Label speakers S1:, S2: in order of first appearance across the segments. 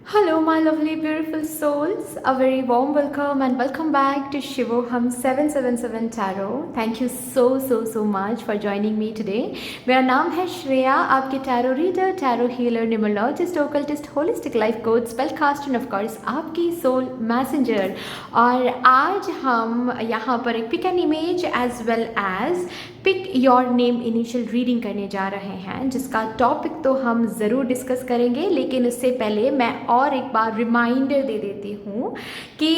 S1: Hello, my lovely, beautiful souls. A very warm welcome and welcome back to Shivoham 777 Tarot. Thank you so much for joining me today. मेरा नाम है श्रेया, आपके tarot reader, tarot healer, numerologist, occultist, holistic life coach, spell caster and of course आपकी soul messenger. और आज हम यहाँ पर एक pick an image as well as pick your name initial reading करने जा रहे हैं, जिसका टॉपिक तो हम ज़रूर डिस्कस करेंगे, लेकिन उससे पहले मैं और एक बार रिमाइंडर दे देती हूँ कि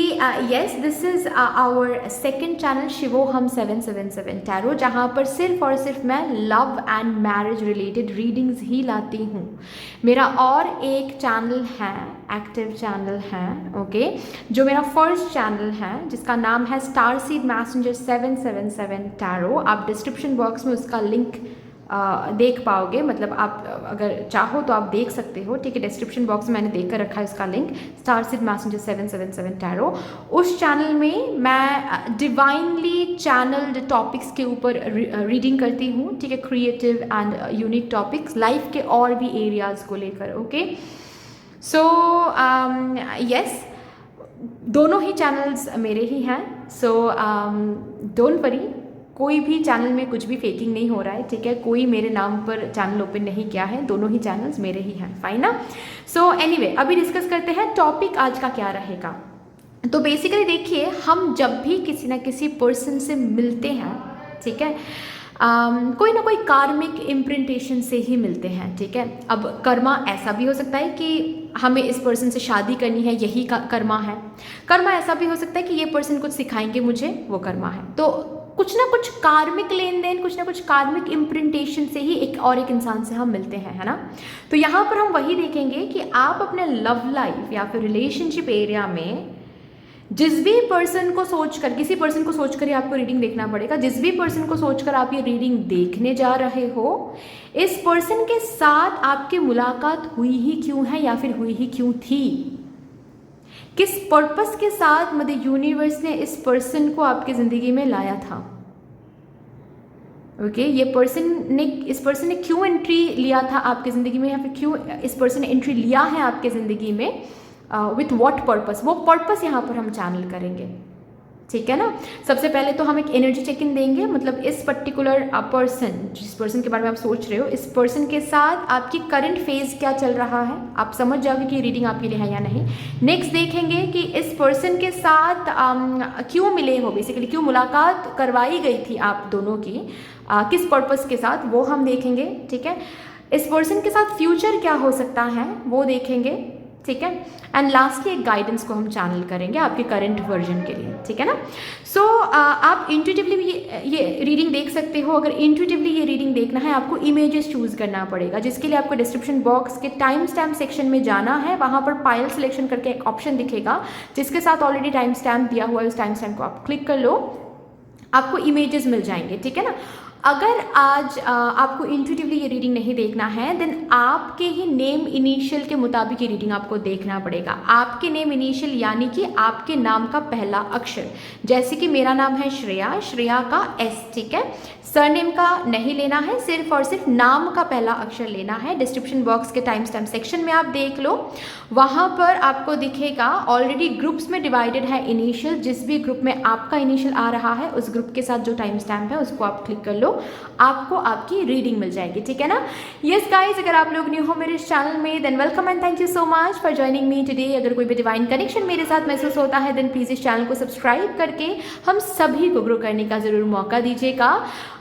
S1: yes, this is our second channel Shivoham 777 tarot, जहाँ पर सिर्फ और सिर्फ मैं love and marriage related readings ही लाती हूँ। मेरा और एक चैनल है, एक्टिव चैनल है, ओके, जो मेरा फर्स्ट चैनल है, जिसका नाम है स्टार सीड मैसेंजर 777 टैरो। आप डिस्क्रिप्शन बॉक्स में उसका लिंक देख पाओगे, मतलब आप अगर चाहो तो आप देख सकते हो, ठीक है। डिस्क्रिप्शन बॉक्स में मैंने देख कर रखा है उसका link, star seed messenger 777 tarot. उस चैनल में मैं डिवाइनली चैनल्ड टॉपिक्स के ऊपर रीडिंग करती हूँ, ठीक है, creative and unique topics, life के और भी एरियाज़ को लेकर, ओके। सो यस, दोनों ही चैनल्स मेरे ही हैं, सो डोंट वरी, कोई भी चैनल में कुछ भी फेकिंग नहीं हो रहा है, ठीक है। कोई मेरे नाम पर चैनल ओपन नहीं किया है, दोनों ही चैनल्स मेरे ही हैं, फाइन ना। सो एनीवे, अभी डिस्कस करते हैं टॉपिक आज का क्या रहेगा। तो बेसिकली देखिए, हम जब भी किसी ना किसी पर्सन से मिलते हैं, ठीक है, कोई ना कोई कार्मिक इम्प्रिंटेशन से ही मिलते हैं, ठीक है। अब कर्मा ऐसा भी हो सकता है कि हमें इस पर्सन से शादी करनी है, यही कर्मा है। कर्मा ऐसा भी हो सकता है कि ये पर्सन कुछ सिखाएंगे मुझे, वो कर्मा है। तो कुछ ना कुछ कार्मिक लेन देन, कुछ ना कुछ कार्मिक इम्प्रिंटेशन से ही एक और एक इंसान से हम मिलते हैं, है ना। तो यहाँ पर हम वही देखेंगे कि आप अपने लव लाइफ या फिर रिलेशनशिप एरिया में जिस भी पर्सन को सोचकर, किसी पर्सन को सोचकर ही आपको रीडिंग देखना पड़ेगा, जिस भी पर्सन को सोचकर आप ये रीडिंग देखने जा रहे हो, इस पर्सन के साथ आपकी मुलाकात हुई ही क्यों है या फिर हुई ही क्यों थी, किस पर्पस के साथ मदर यूनिवर्स ने इस पर्सन को आपकी ज़िंदगी में लाया था, ओके। ये इस पर्सन ने क्यों एंट्री लिया था आपकी ज़िंदगी में, या फिर क्यों इस पर्सन ने एंट्री लिया है आपकी ज़िंदगी में, विथ वॉट पर्पस, वो पर्पस यहाँ पर हम चैनल करेंगे, ठीक है ना। सबसे पहले तो हम एक एनर्जी चेक इन देंगे, मतलब इस पर्टिकुलर पर्सन, जिस पर्सन के बारे में आप सोच रहे हो, इस पर्सन के साथ आपकी करंट फेज क्या चल रहा है, आप समझ जाओगे कि रीडिंग आपके लिए है या नहीं। नेक्स्ट देखेंगे कि इस पर्सन के साथ क्यों मिले हो, बेसिकली क्यों मुलाकात करवाई गई थी आप दोनों की, किस पर्पस के साथ, वो हम देखेंगे, ठीक है। इस पर्सन के साथ फ्यूचर क्या हो सकता है, वो देखेंगे, ठीक है। एंड लास्टली एक गाइडेंस को हम चैनल करेंगे आपके करंट वर्जन के लिए, ठीक है ना। सो आप इंट्यूटिवली भी ये रीडिंग देख सकते हो। अगर इंट्यूटिवली ये रीडिंग देखना है, आपको इमेजेस चूज करना पड़ेगा, जिसके लिए आपको डिस्क्रिप्शन बॉक्स के टाइम स्टैम्प सेक्शन में जाना है। वहाँ पर पाइल सिलेक्शन करके एक ऑप्शन दिखेगा, जिसके साथ ऑलरेडी टाइम स्टैम्प दिया हुआ है, उस टाइम स्टैम्प को आप क्लिक कर लो, आपको इमेजेस मिल जाएंगे, ठीक है ना। अगर आज आपको इंट्यूटिवली ये रीडिंग नहीं देखना है, देन आपके ही नेम इनिशियल के मुताबिक ये रीडिंग आपको देखना पड़ेगा। आपके नेम इनिशियल यानी कि आपके नाम का पहला अक्षर, जैसे कि मेरा नाम है श्रेया, श्रेया का एस, ठीक है। सरनेम का नहीं लेना है, सिर्फ और सिर्फ नाम का पहला अक्षर लेना है। डिस्क्रिप्शन बॉक्स के टाइम स्टैम्प सेक्शन में आप देख लो, वहाँ पर आपको दिखेगा ऑलरेडी ग्रुप्स में डिवाइडेड है इनिशियल। जिस भी ग्रुप में आपका इनिशियल आ रहा है, उस ग्रुप के साथ जो टाइम स्टैम्प है उसको आप क्लिक कर लो, आपको आपकी रीडिंग मिल जाएगी, ठीक है ना। यस गाइज, अगर आप लोग न्यू हो मेरे इस चैनल में, than welcome and thank you so much for joining me today. अगर कोई भी डिवाइन कनेक्शन मेरे साथ महसूस होता है, देन प्लीज़ इस चैनल को सब्सक्राइब करके हम सभी को ग्रो करने का ज़रूर मौका दीजिएगा।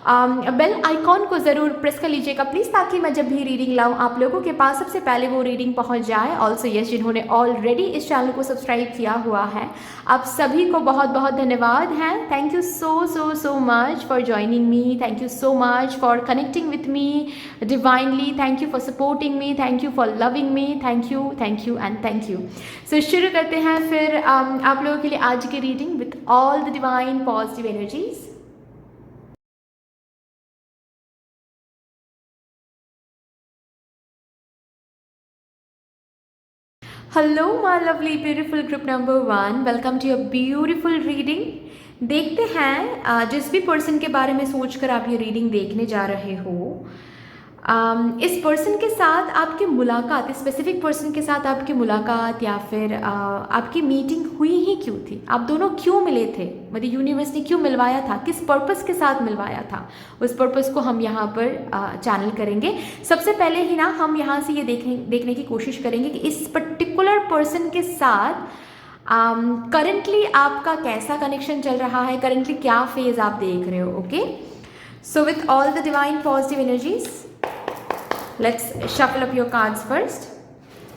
S1: बेल आइकॉन को ज़रूर प्रेस कर लीजिएगा प्लीज़, ताकि मैं जब भी रीडिंग लाऊं आप लोगों के पास सबसे पहले वो रीडिंग पहुंच जाए। ऑल्सो यस, जिन्होंने ऑलरेडी इस चैनल को सब्सक्राइब किया हुआ है, आप सभी को बहुत बहुत धन्यवाद है। Thank you so much for joining me, thank you so much for connecting with me divinely, thank you for supporting me, thank you for loving me, thank you and thank you. So शुरू करते हैं फिर आप लोगों के लिए आज की reading with all the divine positive energies. Hello my lovely beautiful group number 1, welcome to your beautiful reading. देखते हैं जिस भी पर्सन के बारे में सोचकर आप ये रीडिंग देखने जा रहे हो, इस पर्सन के साथ आपकी मुलाकात, इस स्पेसिफिक पर्सन के साथ आपकी मुलाकात या फिर आपकी मीटिंग हुई ही क्यों थी? आप दोनों क्यों मिले थे? मतलब यूनिवर्स ने क्यों मिलवाया था? किस पर्पस के साथ मिलवाया था? उस पर्पस को हम यहाँ पर चैनल करेंगे। सबसे पहले ही ना हम यहाँ से ये देखने की कोशिश करेंगे कि इस पर्टिकुलर पर्सन के साथ करंटली आपका कैसा कनेक्शन चल रहा है, करंटली क्या फेज आप देख रहे हो। Okay, so with all the divine positive energies, let's shuffle up your cards first.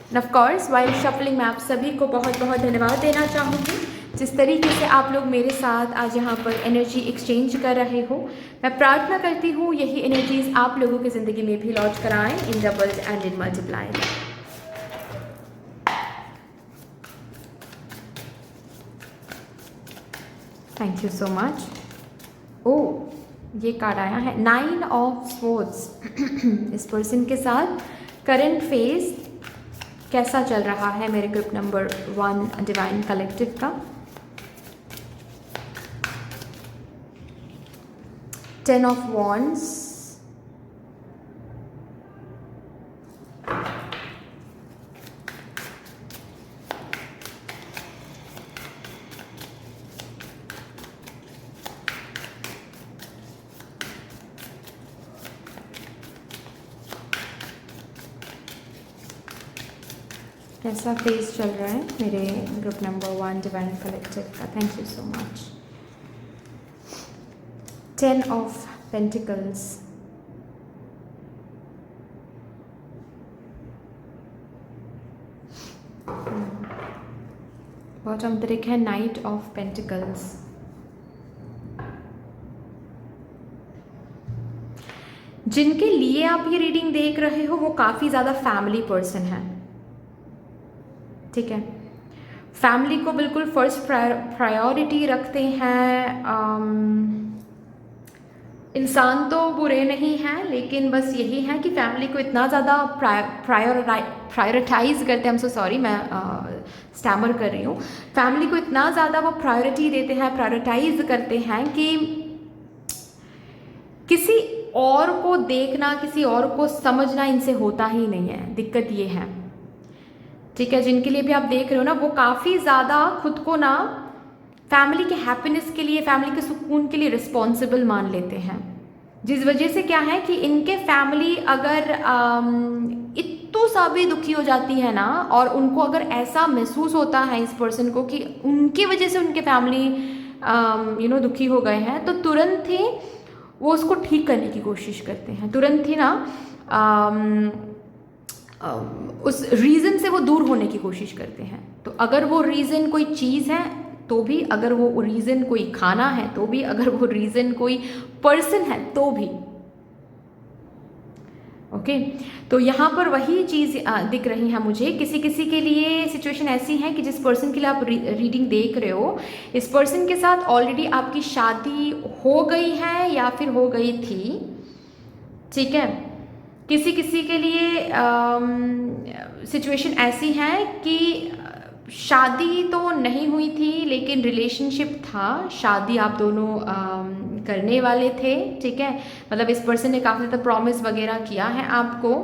S1: And of course while shuffling मैं आप सभी को बहुत बहुत धन्यवाद देना चाहूँगी जिस तरीके से आप लोग मेरे साथ आज यहाँ पर एनर्जी एक्सचेंज कर रहे हो। मैं प्रार्थना करती हूँ यही एनर्जीज आप लोगों की ज़िंदगी में भी लॉन्च कराएं in doubled and in multiplied. Thank you so much. Oh, ये कार्ड आया है 9 ऑफ स्वॉर्ड्स। इस पर्सन के साथ करंट फेज कैसा चल रहा है मेरे ग्रुप नंबर 1 डिवाइन कलेक्टिव का। 10 ऑफ वॉन्ड्स, कैसा फेज चल रहा है मेरे ग्रुप नंबर 1 डिवाइन कलेक्टिव का। Thank you so much. 10 of pentacles, bottom trick है नाइट ऑफ पेंटिकल्स। जिनके लिए आप ये रीडिंग देख रहे हो वो काफ़ी ज़्यादा फैमिली पर्सन है, ठीक है। फैमिली को बिल्कुल फर्स्ट प्रायोरिटी रखते हैं। इंसान तो बुरे नहीं हैं, लेकिन बस यही है कि फैमिली को इतना ज़्यादा प्रायोरिटाइज करते हैं। हम सो सॉरी, मैं स्टैमर कर रही हूँ। फैमिली को इतना ज़्यादा वो प्रायोरिटी देते हैं, प्रायोरिटाइज करते हैं कि किसी और को देखना, किसी और को समझना इनसे होता ही नहीं है। दिक्कत ये है, ठीक है। जिनके लिए भी आप देख रहे हो ना, वो काफ़ी ज़्यादा खुद को ना फैमिली के हैप्पीनेस के लिए, फैमिली के सुकून के लिए रिस्पॉन्सिबल मान लेते हैं। जिस वजह से क्या है कि इनके फैमिली अगर इतनी सा भी दुखी हो जाती है ना, और उनको अगर ऐसा महसूस होता है इस पर्सन को कि उनकी वजह से उनके फैमिली दुखी हो गए हैं, तो तुरंत ही वो उसको ठीक करने की कोशिश करते हैं। तुरंत ही ना उस रीज़न से वो दूर होने की कोशिश करते हैं। तो अगर वो रीज़न कोई चीज़ है तो भी, अगर वो रीज़न कोई खाना है तो भी, अगर वो रीज़न कोई पर्सन है तो भी। ओके, तो यहाँ पर वही चीज़ दिख रही है मुझे। किसी किसी के लिए सिचुएशन ऐसी है कि जिस पर्सन के लिए आप रीडिंग देख रहे हो, इस पर्सन के साथ ऑलरेडी आपकी शादी हो गई है या फिर हो गई थी, ठीक है। किसी किसी के लिए सिचुएशन ऐसी है कि शादी तो नहीं हुई थी लेकिन रिलेशनशिप था, शादी आप दोनों करने वाले थे, ठीक है। मतलब इस पर्सन ने काफ़ी ज़्यादा प्रॉमिस वगैरह किया है आपको,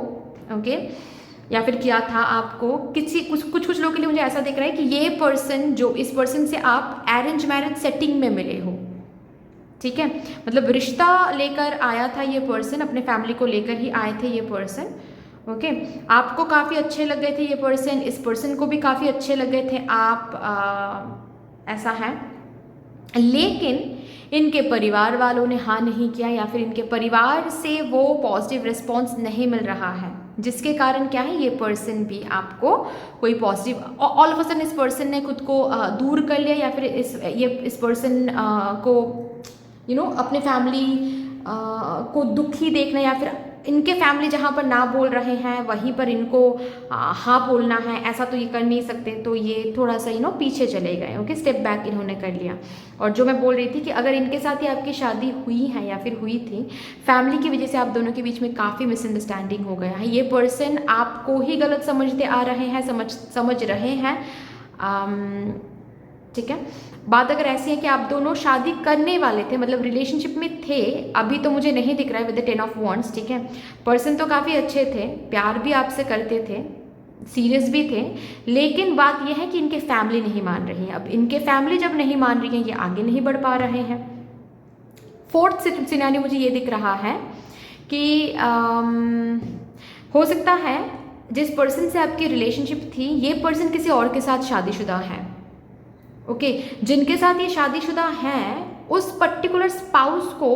S1: ओके, या फिर किया था आपको। कुछ लोगों के लिए मुझे ऐसा दिख रहा है कि ये पर्सन, जो इस पर्सन से आप अरेंज मैरिज सेटिंग में मिले हो, ठीक है। मतलब रिश्ता लेकर आया था ये पर्सन, अपने फैमिली को लेकर ही आए थे ये पर्सन, ओके। आपको काफ़ी अच्छे लग गए थे ये पर्सन, इस पर्सन को भी काफ़ी अच्छे लग गए थे आप, ऐसा है। लेकिन इनके परिवार वालों ने हाँ नहीं किया, या फिर इनके परिवार से वो पॉजिटिव रिस्पॉन्स नहीं मिल रहा है, जिसके कारण क्या है, ये पर्सन भी आपको कोई positive, all of a sudden इस पर्सन ने खुद को दूर कर लिया, या फिर इस पर्सन को अपने फैमिली को दुखी देखना, या फिर इनके फैमिली जहाँ पर ना बोल रहे हैं वहीं पर इनको हाँ बोलना है, ऐसा तो ये कर नहीं सकते। तो ये थोड़ा सा पीछे चले गए, ओके, स्टेप बैक इन्होंने कर लिया। और जो मैं बोल रही थी कि अगर इनके साथ ही आपकी शादी हुई है या फिर हुई थी, फैमिली की वजह से आप दोनों के बीच में काफ़ी मिसअंडरस्टैंडिंग हो गया है। ये पर्सन आपको ही गलत समझते आ रहे हैं, समझ रहे हैं। ठीक है। बात अगर ऐसी है कि आप दोनों शादी करने वाले थे, मतलब रिलेशनशिप में थे, अभी तो मुझे नहीं दिख रहा है विद द 10 ऑफ वॉन्ड्स, ठीक है। पर्सन तो काफ़ी अच्छे थे, प्यार भी आपसे करते थे, सीरियस भी थे, लेकिन बात यह है कि इनके फैमिली नहीं मान रही है। अब इनके फैमिली जब नहीं मान रही है, ये आगे नहीं बढ़ पा रहे हैं। फोर्थ सिनेरियो मुझे ये दिख रहा है कि हो सकता है जिस पर्सन से आपकी रिलेशनशिप थी, ये पर्सन किसी और के साथ शादीशुदा है। ओके, जिनके साथ ये शादीशुदा हैं, उस पर्टिकुलर स्पाउस को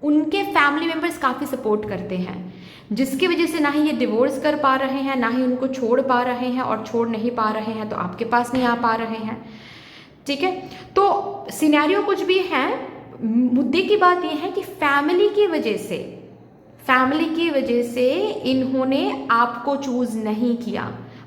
S1: उनके फैमिली मेंबर्स काफ़ी सपोर्ट करते हैं, जिसकी वजह से ना ही ये डिवोर्स कर पा रहे हैं, ना ही उनको छोड़ पा रहे हैं, और छोड़ नहीं पा रहे हैं तो आपके पास नहीं आ पा रहे हैं, ठीक है। तो सिनेरियो कुछ भी है, मुद्दे की बात यह है कि फैमिली की वजह से इन्होंने आपको चूज नहीं किया,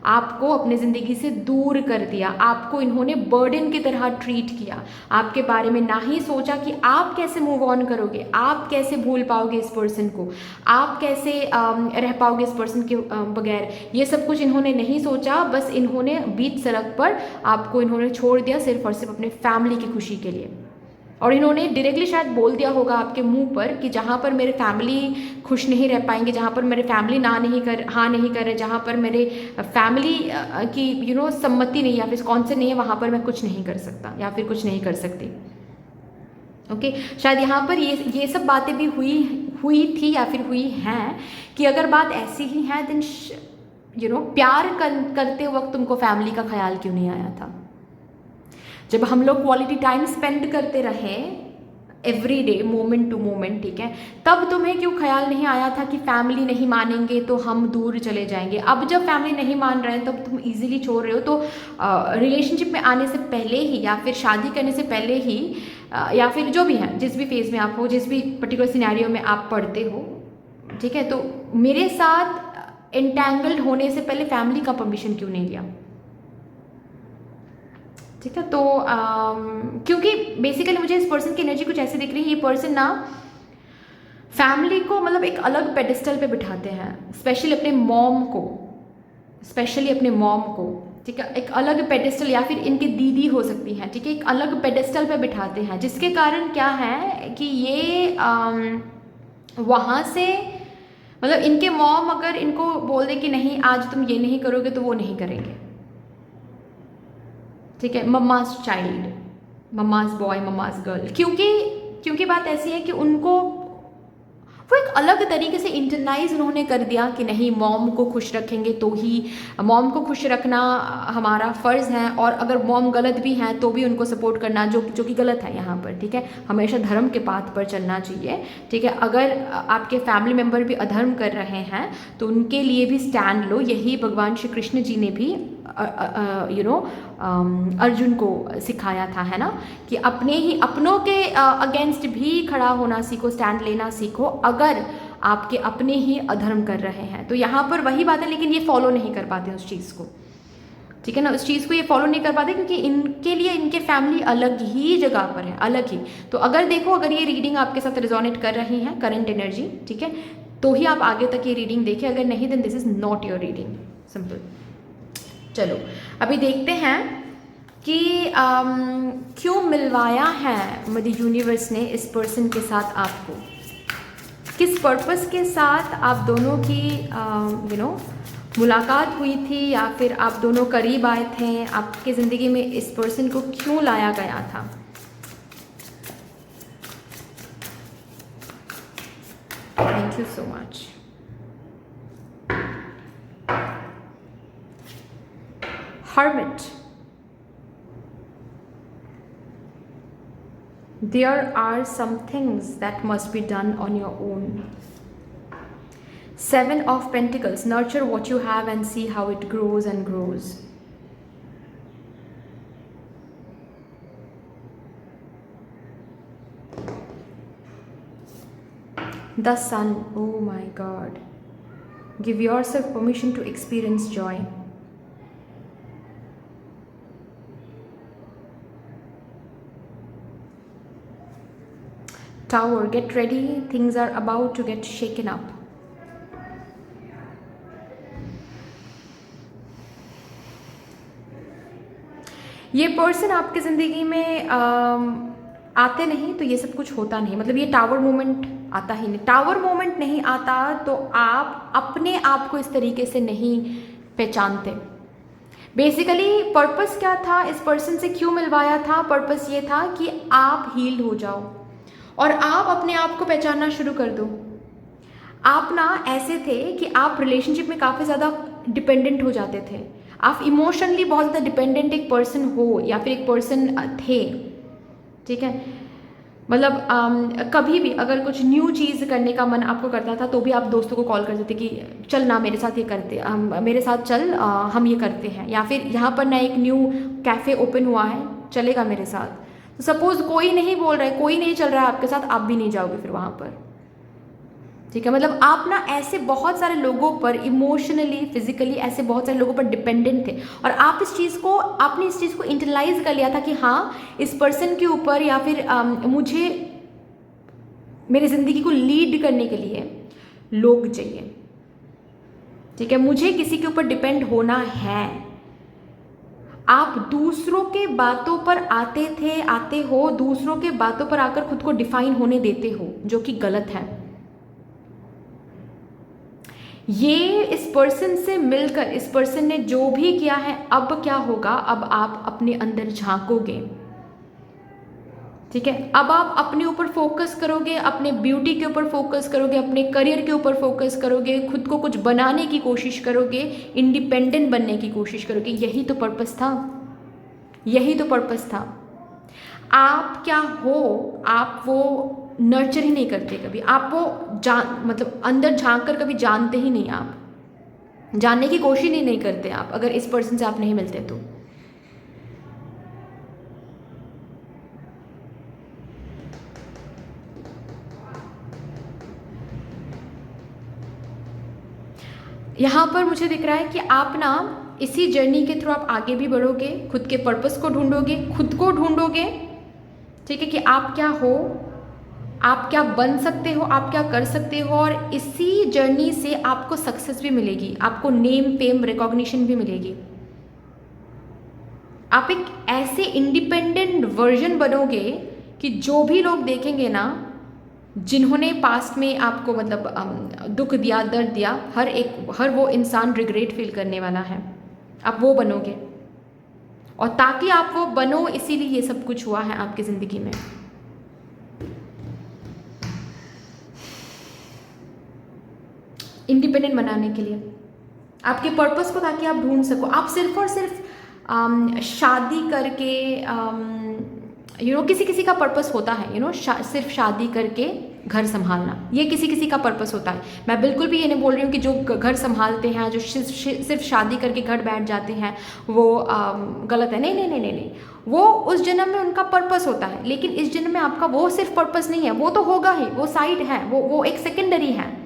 S1: आपको अपने ज़िंदगी से दूर कर दिया, आपको इन्होंने बर्डन की तरह ट्रीट किया, आपके बारे में ना ही सोचा कि आप कैसे मूव ऑन करोगे, आप कैसे भूल पाओगे इस पर्सन को, आप कैसे रह पाओगे इस पर्सन के बगैर। ये सब कुछ इन्होंने नहीं सोचा, बस इन्होंने बीच सड़क पर आपको इन्होंने छोड़ दिया सिर्फ और सिर्फ अपने फैमिली की खुशी के लिए। और इन्होंने डायरेक्टली शायद बोल दिया होगा आपके मुंह पर कि जहाँ पर मेरे फैमिली खुश नहीं रह पाएंगे, जहाँ पर मेरे फैमिली हाँ नहीं कर रहे, जहाँ पर मेरे फैमिली की सम्मति नहीं या फिर कौन से नहीं है, वहाँ पर मैं कुछ नहीं कर सकता या फिर कुछ नहीं कर सकती। ओके, शायद यहाँ पर ये सब बातें भी हुई थी या फिर हुई हैं कि अगर बात ऐसी ही है देन प्यार करते वक्त तुमको फैमिली का ख्याल क्यों नहीं आया था? जब हम लोग क्वालिटी टाइम स्पेंड करते रहे every day, moment to moment, ठीक है, तब तुम्हें क्यों ख्याल नहीं आया था कि फैमिली नहीं मानेंगे तो हम दूर चले जाएंगे? अब जब फैमिली नहीं मान रहे हैं तब तुम इजीली छोड़ रहे हो, तो रिलेशनशिप में आने से पहले ही या फिर शादी करने से पहले ही या फिर जो भी है, जिस भी फेज़ में आप हो, जिस भी पर्टिकुलर सिनेरियो में आप पढ़ते हो, ठीक है, तो मेरे साथ एंटैंगल्ड होने से पहले फैमिली का परमिशन क्यों नहीं लिया? ठीक है, तो क्योंकि बेसिकली मुझे इस पर्सन की एनर्जी कुछ ऐसी दिख रही है, ये पर्सन ना फैमिली को मतलब एक अलग पेडिस्टल पे बिठाते हैं, स्पेशली अपने मॉम को, ठीक है, एक अलग पेडिस्टल, या फिर इनकी दीदी हो सकती हैं, ठीक है, एक अलग पेडिस्टल पे बिठाते हैं, जिसके कारण क्या है कि ये वहाँ से मतलब इनके मॉम अगर इनको बोल दे कि नहीं आज तुम ये नहीं करोगे तो वो नहीं करेंगे, ठीक है, mamma's child, mama's boy, mamma's girl, क्योंकि बात ऐसी है कि उनको वो एक अलग तरीके से इंटरनाइज उन्होंने कर दिया कि नहीं, मॉम को खुश रखेंगे तो ही, मॉम को खुश रखना हमारा फ़र्ज़ है, और अगर मॉम गलत भी हैं तो भी उनको सपोर्ट करना, जो कि गलत है यहाँ पर, ठीक है, हमेशा धर्म के पाथ पर चलना चाहिए, ठीक है। अगर आपके फैमिली मेम्बर भी अधर्म कर रहे हैं तो उनके लिए भी स्टैंड लो, यही भगवान श्री कृष्ण जी ने भी अर्जुन को सिखाया था, है ना, कि अपनों के अगेंस्ट भी खड़ा होना सीखो, स्टैंड लेना सीखो, अगर आपके अपने ही अधर्म कर रहे हैं। तो यहाँ पर वही बात है, लेकिन ये फॉलो नहीं कर पाते उस चीज़ को, ठीक है ना, उस चीज़ को ये फॉलो नहीं कर पाते क्योंकि इनके लिए इनके फैमिली अलग ही जगह पर है, अलग ही। तो अगर देखो, अगर ये रीडिंग आपके साथ रिजोनेट कर रही है, करंट एनर्जी, ठीक है, तो ही आप आगे तक ये रीडिंग देखें, अगर नहीं then this is not your reading, simple. चलो अभी देखते हैं कि क्यों मिलवाया है मदर यूनिवर्स ने इस पर्सन के साथ आपको, किस पर्पस के साथ आप दोनों की मुलाकात हुई थी, या फिर आप दोनों करीब आए थे, आपकी ज़िंदगी में इस पर्सन को क्यों लाया गया था। Thank you so much. Hermit. There are some things that must be done on your own. 7 of Pentacles. Nurture what you have and see how it grows and grows. The Sun. Oh my God. Give yourself permission to experience joy. Tower, get ready, things are about to get shaken up. ये person आपकी ज़िंदगी में आते नहीं तो ये सब कुछ होता नहीं, मतलब ये टावर मोमेंट आता ही नहीं। टावर मोमेंट नहीं आता तो आप अपने आप को इस तरीके से नहीं पहचानते। बेसिकली पर्पस क्या था, इस पर्सन से क्यों मिलवाया था? पर्पस ये था कि आप हील हो जाओ और आप अपने आप को पहचानना शुरू कर दो। आप ना ऐसे थे कि आप रिलेशनशिप में काफ़ी ज़्यादा डिपेंडेंट हो जाते थे। आप इमोशनली बहुत ज़्यादा डिपेंडेंट एक पर्सन हो या फिर एक पर्सन थे, ठीक है। मतलब कभी भी अगर कुछ न्यू चीज़ करने का मन आपको करता था तो भी आप दोस्तों को कॉल करते थे कि चल ना मेरे साथ ये करते, मेरे साथ चल, हम ये करते हैं, या फिर यहाँ पर ना एक न्यू कैफ़े ओपन हुआ है, चलेगा मेरे साथ। तो सपोज़ कोई नहीं बोल रहा है, कोई नहीं चल रहा है आपके साथ, आप भी नहीं जाओगे फिर वहाँ पर, ठीक है। मतलब आप ना ऐसे बहुत सारे लोगों पर इमोशनली, फिजिकली ऐसे बहुत सारे लोगों पर डिपेंडेंट थे और आप आपने इस चीज़ को इंटरलाइज कर लिया था कि हाँ, इस पर्सन के ऊपर या फिर मुझे मेरी ज़िंदगी को लीड करने के लिए लोग चाहिए, ठीक है। मुझे किसी के ऊपर डिपेंड होना है। आप दूसरों के बातों पर आते हो, दूसरों के बातों पर आकर खुद को डिफाइन होने देते हो, जो कि गलत है। ये इस पर्सन से मिलकर, इस पर्सन ने जो भी किया है, अब क्या होगा, अब आप अपने अंदर झांकोगे, ठीक है। अब आप अपने ऊपर फोकस करोगे, अपने ब्यूटी के ऊपर फोकस करोगे, अपने करियर के ऊपर फोकस करोगे, खुद को कुछ बनाने की कोशिश करोगे, इंडिपेंडेंट बनने की कोशिश करोगे। यही तो पर्पस था, यही तो पर्पस था। आप क्या हो, आप वो नर्चर ही नहीं करते कभी, आप वो मतलब अंदर झांक कर कभी जानते ही नहीं, आप जानने की कोशिश ही नहीं करते आप, अगर इस पर्सन से आप नहीं मिलते तो। यहाँ पर मुझे दिख रहा है कि आप ना इसी जर्नी के थ्रू आप आगे भी बढ़ोगे, खुद के पर्पस को ढूंढोगे, खुद को ढूंढोगे, ठीक है, कि आप क्या हो, आप क्या बन सकते हो, आप क्या कर सकते हो। और इसी जर्नी से आपको सक्सेस भी मिलेगी, आपको नेम फेम रिकॉग्निशन भी मिलेगी। आप एक ऐसे इंडिपेंडेंट वर्जन बनोगे कि जो भी लोग देखेंगे ना, जिन्होंने पास्ट में आपको मतलब दुख दिया, दर्द दिया, हर वो इंसान रिग्रेट फील करने वाला है, आप वो बनोगे। और ताकि आप वो बनो, इसीलिए ये सब कुछ हुआ है आपकी ज़िंदगी में। इंडिपेंडेंट बनाने के लिए, आपके पर्पस को, ताकि आप ढूंढ सको। आप सिर्फ और सिर्फ शादी करके किसी किसी का पर्पस होता है, सिर्फ शादी करके घर संभालना, ये किसी किसी का पर्पस होता है। मैं बिल्कुल भी ये नहीं बोल रही हूँ कि जो घर संभालते हैं, जो सिर्फ शादी करके घर बैठ जाते हैं, वो गलत है। नहीं नहीं नहीं नहीं नहीं, वो उस जन्म में उनका पर्पस होता है, लेकिन इस जन्म में आपका वो सिर्फ पर्पस नहीं है, वो तो होगा ही, वो साइड है, वो एक सेकेंडरी है।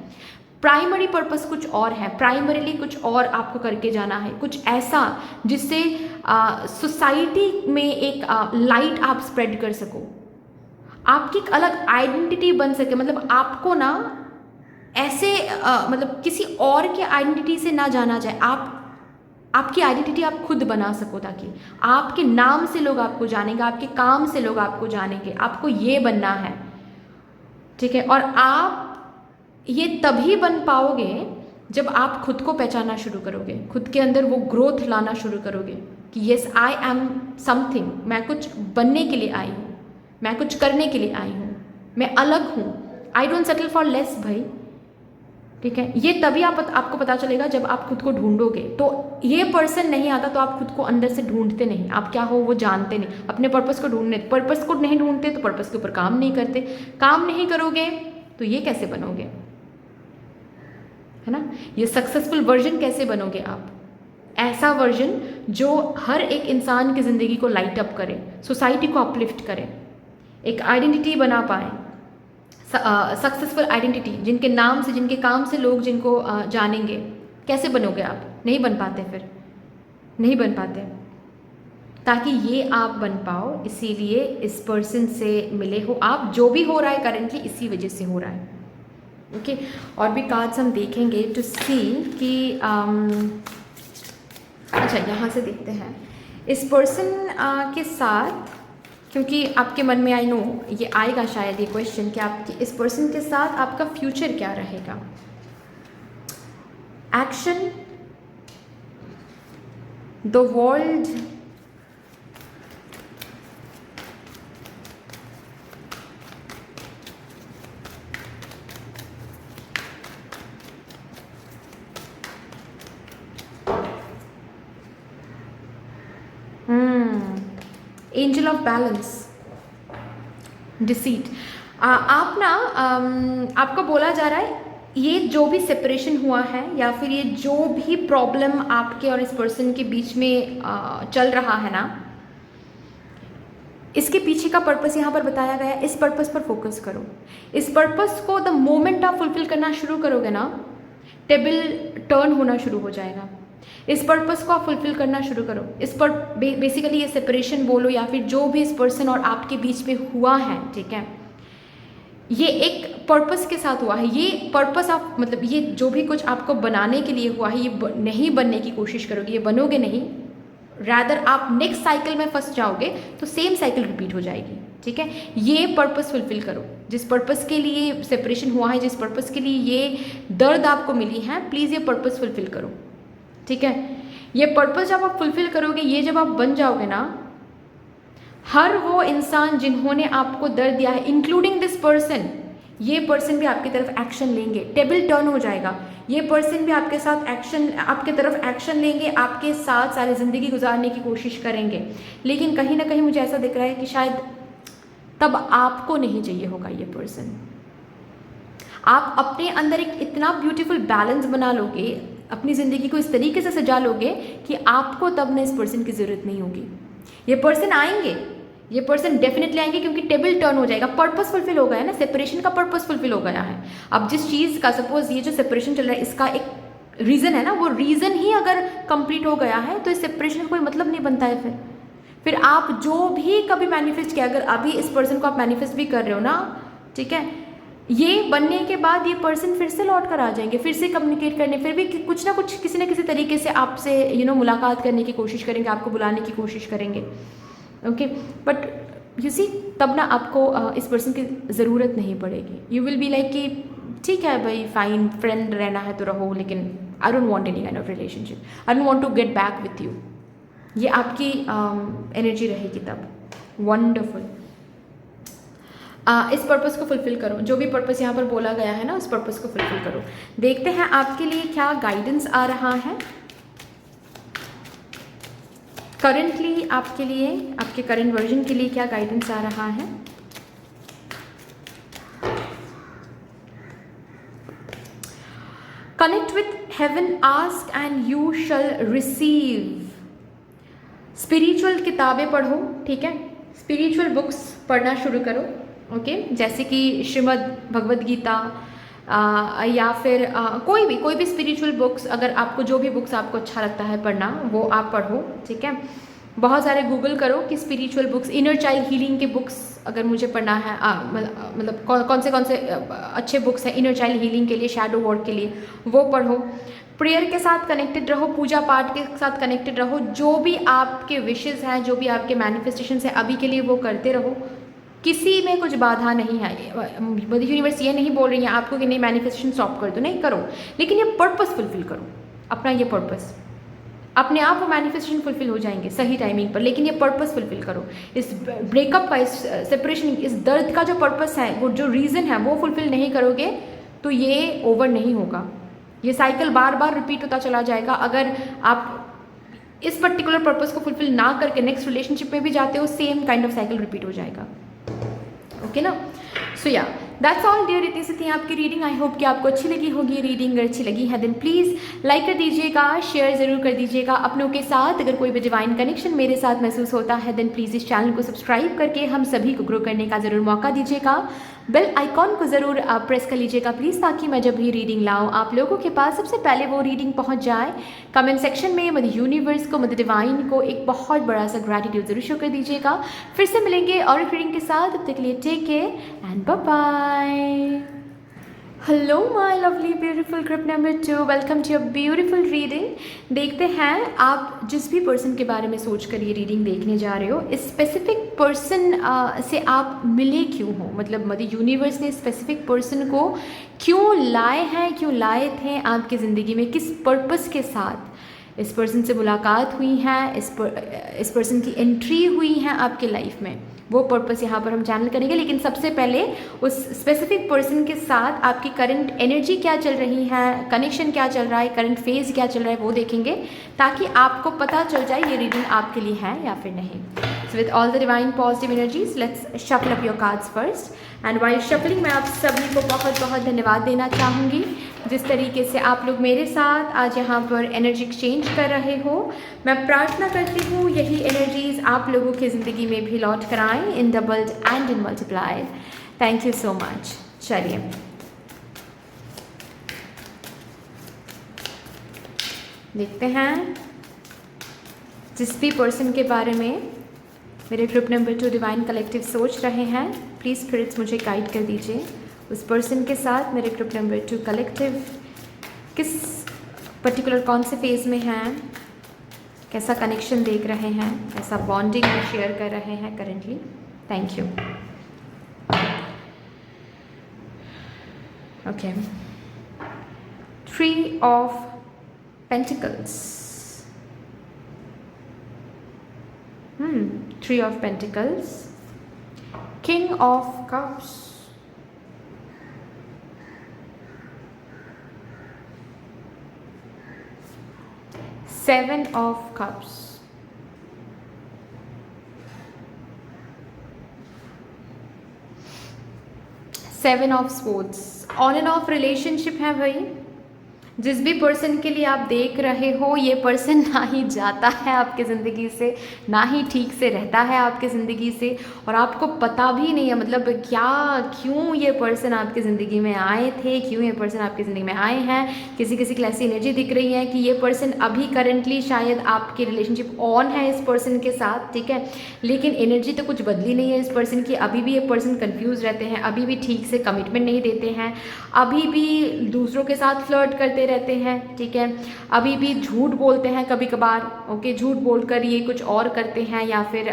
S1: प्राइमरी पर्पस कुछ और है, प्राइमरीली कुछ और आपको करके जाना है, कुछ ऐसा जिससे सोसाइटी में एक लाइट आप स्प्रेड कर सको, आपकी एक अलग आइडेंटिटी बन सके। मतलब आपको ना ऐसे मतलब किसी और के आइडेंटिटी से ना जाना जाए, आपकी आइडेंटिटी आप खुद बना सको, ताकि आपके नाम से लोग आपको जानेंगे, आपके काम से लोग आपको जानेंगे। आपको ये बनना है, ठीक है। और आप ये तभी बन पाओगे जब आप खुद को पहचानना शुरू करोगे, खुद के अंदर वो ग्रोथ लाना शुरू करोगे कि येस आई एम समथिंग, मैं कुछ बनने के लिए आई हूँ, मैं कुछ करने के लिए आई हूँ, मैं अलग हूँ, I don't settle for less भाई, ठीक है। ये तभी आपको पता चलेगा जब आप खुद को ढूंढोगे। तो ये पर्सन नहीं आता तो आप खुद को अंदर से ढूंढते नहीं, आप क्या हो वो जानते नहीं, अपने पर्पस को पर्पस को नहीं ढूंढते तो पर्पस के ऊपर काम नहीं करते, काम नहीं करोगे तो ये कैसे बनोगे, है ना। ये सक्सेसफुल वर्जन कैसे बनोगे आप, ऐसा वर्जन जो हर एक इंसान की ज़िंदगी को लाइट अप करे, सोसाइटी को अपलिफ्ट करे, एक आइडेंटिटी बना पाए, सक्सेसफुल आइडेंटिटी, जिनके नाम से, जिनके काम से लोग जिनको जानेंगे। कैसे बनोगे आप? नहीं बन पाते, फिर नहीं बन पाते। ताकि ये आप बन पाओ, इसीलिए इस पर्सन से मिले हो आप। जो भी हो रहा है करेंटली इसी वजह से हो रहा है, ओके। और भी कार्ड्स हम देखेंगे टू सी कि अच्छा यहाँ से देखते हैं इस पर्सन के साथ, क्योंकि आपके मन में आई नो ये आएगा शायद ये क्वेश्चन कि आपके इस पर्सन के साथ आपका फ्यूचर क्या रहेगा। Action, the world, angel of balance, deceit. आप ना आपको बोला जा रहा है ये जो भी सेपरेशन हुआ है या फिर ये जो भी प्रॉब्लम आपके और इस पर्सन के बीच में चल रहा है ना, इसके पीछे का पर्पस यहाँ पर बताया गया है। इस पर्पस पर फोकस करो। इस पर्पस को द मोमेंट आप फुलफिल करना शुरू करोगे ना, टेबल टर्न होना शुरू हो जाएगा। इस पर्पस को आप फुलफिल करना शुरू करो। इस पर बेसिकली ये सेपरेशन बोलो या फिर जो भी इस पर्सन और आपके बीच में हुआ है, ठीक है, ये एक पर्पस के साथ हुआ है। ये पर्पस आप मतलब ये जो भी कुछ आपको बनाने के लिए हुआ है, ये नहीं बनने की कोशिश करोगे, ये बनोगे नहीं, रैदर आप नेक्स्ट साइकिल में फंस जाओगे तो सेम साइकिल रिपीट हो जाएगी, ठीक है। ये पर्पस फुलफिल करो। जिस पर्पस के लिए सेपरेशन हुआ है, जिस पर्पस के लिए ये दर्द आपको मिली है, प्लीज़ ये पर्पस फुलफिल करो, ठीक है। ये पर्पस जब आप फुलफिल करोगे, ये जब आप बन जाओगे ना, हर वो इंसान जिन्होंने आपको दर्द दिया है, इंक्लूडिंग दिस पर्सन, ये पर्सन भी आपकी तरफ एक्शन लेंगे। टेबल टर्न हो जाएगा। ये पर्सन भी आपके साथ एक्शन, आपके तरफ एक्शन लेंगे, आपके साथ सारी ज़िंदगी गुजारने की कोशिश करेंगे। लेकिन कहीं ना कहीं मुझे ऐसा दिख रहा है कि शायद तब आपको नहीं चाहिए होगा ये पर्सन। आप अपने अंदर एक इतना ब्यूटीफुल बैलेंस बना लोगे, अपनी ज़िंदगी को इस तरीके से सजा लोगे कि आपको तब ना इस पर्सन की ज़रूरत नहीं होगी। ये पर्सन आएंगे, ये पर्सन डेफिनेटली आएंगे, क्योंकि टेबल टर्न हो जाएगा। पर्पस फुलफिल हो गया है ना, सेपरेशन का पर्पस फुलफिल हो गया है। अब जिस चीज़ का, सपोज ये जो सेपरेशन चल रहा है, इसका एक रीज़न है ना, वो रीज़न ही अगर कंप्लीट हो गया है तो इस सेपरेशन का कोई मतलब नहीं बनता है। फिर आप जो भी कभी मैनिफेस्ट किया, अगर अभी इस पर्सन को आप मैनिफेस्ट भी कर रहे हो ना, ठीक है, ये बनने के बाद ये पर्सन फिर से लौट कर आ जाएंगे, फिर से कम्युनिकेट करने, फिर भी कुछ ना कुछ किसी न किसी तरीके से आपसे मुलाकात करने की कोशिश करेंगे, आपको बुलाने की कोशिश करेंगे, ओके। बट यू सी, तब ना आपको इस पर्सन की ज़रूरत नहीं पड़ेगी। यू विल बी लाइक कि ठीक है भाई, फाइन, फ्रेंड रहना है तो रहो, लेकिन I don't want any kind of relationship, I don't want to get back with you. ये आपकी एनर्जी रहेगी तब। वंडरफुल। इस पर्पस को फुलफिल करो। जो भी पर्पस यहाँ पर बोला गया है ना, उस पर्पस को फुलफिल करो। देखते हैं आपके लिए क्या गाइडेंस आ रहा है करंटली, आपके लिए, आपके करंट वर्जन के लिए क्या गाइडेंस आ रहा है। Connect with heaven, ask and you shall receive. Spiritual किताबें पढ़ो, ठीक है, स्पिरिचुअल बुक्स पढ़ना शुरू करो, ओके, जैसे कि श्रीमद् भगवद गीता या फिर कोई भी स्पिरिचुअल बुक्स, अगर आपको जो भी बुक्स आपको अच्छा लगता है पढ़ना, वो आप पढ़ो, ठीक है। बहुत सारे गूगल करो कि spiritual books, inner child healing के बुक्स अगर मुझे पढ़ना है, मतलब कौन से अच्छे बुक्स हैं इनर चाइल्ड हीलिंग के लिए, शैडो वर्क के लिए, वो पढ़ो। प्रेयर के साथ कनेक्टेड रहो, पूजा पाठ के साथ कनेक्टेड रहो। जो भी आपके विशेज़ हैं, जो भी आपके मैनिफेस्टेशन है, अभी के लिए वो करते रहो। किसी में कुछ बाधा नहीं है। मदर यूनिवर्स ये नहीं बोल रही है आपको कि नहीं मैनिफेस्टेशन स्टॉप कर दो, नहीं करो, लेकिन ये पर्पस फुलफिल करो अपना। ये पर्पस अपने आप वो मैनिफेस्टेशन फुलफिल हो जाएंगे सही टाइमिंग पर, लेकिन ये पर्पस फुलफिल करो। इस ब्रेकअप का, इस सेपरेशन, इस दर्द का जो पर्पस है, वो जो रीज़न है, वो फुलफिल नहीं करोगे तो ये ओवर नहीं होगा। ये साइकिल बार बार रिपीट होता चला जाएगा। अगर आप इस पर्टिकुलर पर्पस को फुलफिल ना करके नेक्स्ट रिलेशनशिप में भी जाते हो, same kind of cycle repeat हो जाएगा, ओके ना। सो या दैट्स ऑल डियर। इतनी सी थी आपकी रीडिंग। आई होप कि आपको अच्छी लगी होगी रीडिंग। अगर अच्छी लगी है देन प्लीज़ लाइक कर दीजिएगा, शेयर ज़रूर कर दीजिएगा अपनों के साथ। अगर कोई भी डिवाइन कनेक्शन मेरे साथ महसूस होता है देन प्लीज़ इस चैनल को सब्सक्राइब करके हम सभी को ग्रो करने का ज़रूर मौका दीजिएगा। बेल आइकॉन को ज़रूर प्रेस कर लीजिएगा प्लीज़, ताकि मैं जब भी रीडिंग लाऊं आप लोगों के पास सबसे पहले वो रीडिंग पहुंच जाए। कमेंट सेक्शन में मदर यूनिवर्स को, मदर डिवाइन को एक बहुत बड़ा सा ग्रैटिट्यूड ज़रूर शो कर दीजिएगा। फिर से मिलेंगे और एक रीडिंग के साथ, तब तक के लिए take care and bye bye. Hello my lovely beautiful group number 2, welcome to your beautiful reading. देखते हैं आप जिस भी पर्सन के बारे में सोच कर ये रीडिंग देखने जा रहे हो, इस स्पेसिफिक पर्सन से आप मिले क्यों हो, मतलब यूनिवर्स ने स्पेसिफिक पर्सन को क्यों लाए हैं, क्यों लाए थे आपकी ज़िंदगी में, किस पर्पस के साथ इस पर्सन से मुलाकात हुई है, इस पर्सन की एंट्री हुई है आपके लाइफ में, वो पर्पस यहाँ पर हम चैनल करेंगे। लेकिन सबसे पहले उस स्पेसिफिक पर्सन के साथ आपकी करंट एनर्जी क्या चल रही है, कनेक्शन क्या चल रहा है, करंट फेज क्या चल रहा है, वो देखेंगे ताकि आपको पता चल जाए ये रीडिंग आपके लिए है या फिर नहीं। So with all the divine positive energies let's shuffle up your cards first. And while shuffling मैं आप सभी को बहुत बहुत धन्यवाद देना चाहूँगी जिस तरीके से आप लोग मेरे साथ आज यहाँ पर एनर्जी एक्सचेंज कर रहे हो। मैं प्रार्थना करती हूँ यही एनर्जीज आप लोगों की ज़िंदगी में भी लौट कर आएँ in doubled and in multiplied. Thank you so much. चलिए देखते हैं जिस भी पर्सन के बारे में मेरे ग्रुप नंबर 2 डिवाइन कलेक्टिव सोच रहे हैं, प्लीज़ स्पिरिट्स मुझे गाइड कर दीजिए। उस पर्सन के साथ मेरे ग्रुप नंबर 2 कलेक्टिव किस पर्टिकुलर कौन से फेज़ में हैं, कैसा कनेक्शन देख रहे हैं, कैसा बॉन्डिंग में शेयर कर रहे हैं currently. Thank you. Okay, 3 of pentacles, 3 of pentacles, king of cups, 7 of cups, 7 of swords. On end of relationship है भाई। जिस भी पर्सन के लिए आप देख रहे हो, ये पर्सन ना ही जाता है आपके ज़िंदगी से, ना ही ठीक से रहता है आपके ज़िंदगी से, और आपको पता भी नहीं है मतलब क्या क्यों ये पर्सन आपकी ज़िंदगी में आए थे, क्यों ये पर्सन आपकी ज़िंदगी में आए हैं। किसी किसी की ऐसी एनर्जी दिख रही है कि ये पर्सन अभी करंटली शायद आपकी रिलेशनशिप ऑन है इस पर्सन के साथ, ठीक है, लेकिन एनर्जी तो कुछ बदली नहीं है इस पर्सन की। अभी भी ये पर्सन कन्फ्यूज़ रहते हैं, अभी भी ठीक से कमिटमेंट नहीं देते हैं, अभी भी दूसरों के साथ फ्लर्ट करते रहते हैं, ठीक है, अभी भी झूठ बोलते हैं कभी कभार। ओके, झूठ बोलकर ये कुछ और करते हैं, या फिर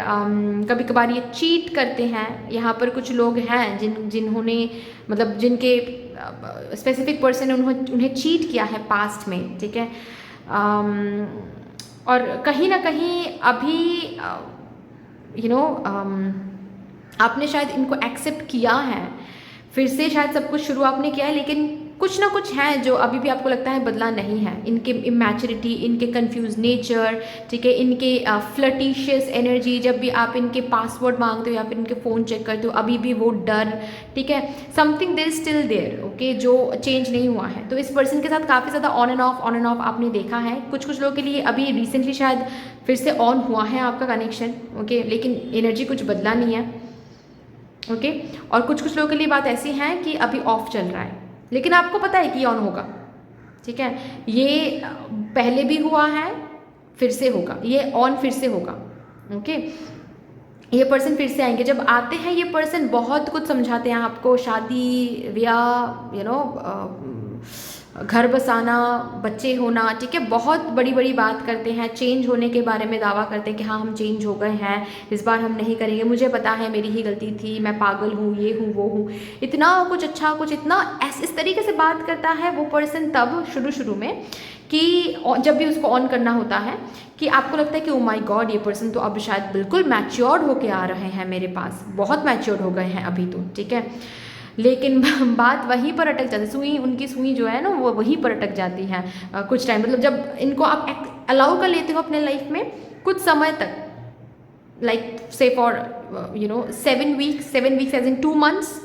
S1: कभी कभार ये चीट करते हैं। यहाँ पर कुछ लोग हैं जिन्होंने मतलब जिनके स्पेसिफिक पर्सन ने उन्हें चीट किया है पास्ट में, ठीक है। और कहीं ना कहीं अभी आपने शायद इनको एक्सेप्ट किया है, फिर से शायद सब कुछ शुरू आपने किया है, लेकिन कुछ ना कुछ है जो अभी भी आपको लगता है बदला नहीं है। इनके इमैच्योरिटी, इनके कंफ्यूज नेचर, ठीक है, इनके फ्लर्टिशियस एनर्जी, जब भी आप इनके पासवर्ड मांगते हो या फिर इनके फ़ोन चेक करते हो, अभी भी वो डर, ठीक है, something there still there, okay, जो चेंज नहीं हुआ है। तो इस पर्सन के साथ काफ़ी ज़्यादा ऑन एंड ऑफ आपने देखा है। कुछ कुछ लोगों के लिए अभी रिसेंटली शायद फिर से ऑन हुआ है आपका कनेक्शन, ओके, लेकिन एनर्जी कुछ बदला नहीं है, ओके। और कुछ कुछ लोगों के लिए बात ऐसी है कि अभी ऑफ चल रहा है, लेकिन आपको पता है कि ऑन होगा, ठीक है। ये पहले भी हुआ है, फिर से होगा, ये ऑन फिर से होगा, ओके। ये पर्सन फिर से आएंगे। जब आते हैं ये पर्सन बहुत कुछ समझाते हैं आपको, शादी ब्याह, घर बसाना, बच्चे होना, ठीक है, बहुत बड़ी बड़ी बात करते हैं। चेंज होने के बारे में दावा करते हैं कि हाँ हम चेंज हो गए हैं, इस बार हम नहीं करेंगे, मुझे पता है मेरी ही गलती थी, मैं पागल हूँ, ये हूँ वो हूँ, इतना कुछ अच्छा कुछ इतना इस तरीके से बात करता है वो पर्सन तब शुरू में कि जब भी उसको ऑन करना होता है कि आपको लगता है कि ओ माय गॉड ये पर्सन तो अब शायद बिल्कुल मैच्योर्ड होके आ रहे हैं मेरे पास, बहुत मैच्योर्ड हो गए हैं अभी तो, ठीक है। लेकिन बात वहीं पर अटक जाती है, उनकी सुई जो है ना वो वहीं पर अटक जाती है कुछ टाइम, मतलब जब इनको आप अलाउ कर लेते हो अपने लाइफ में कुछ समय तक, लाइक से for 7 weeks as in 2 months,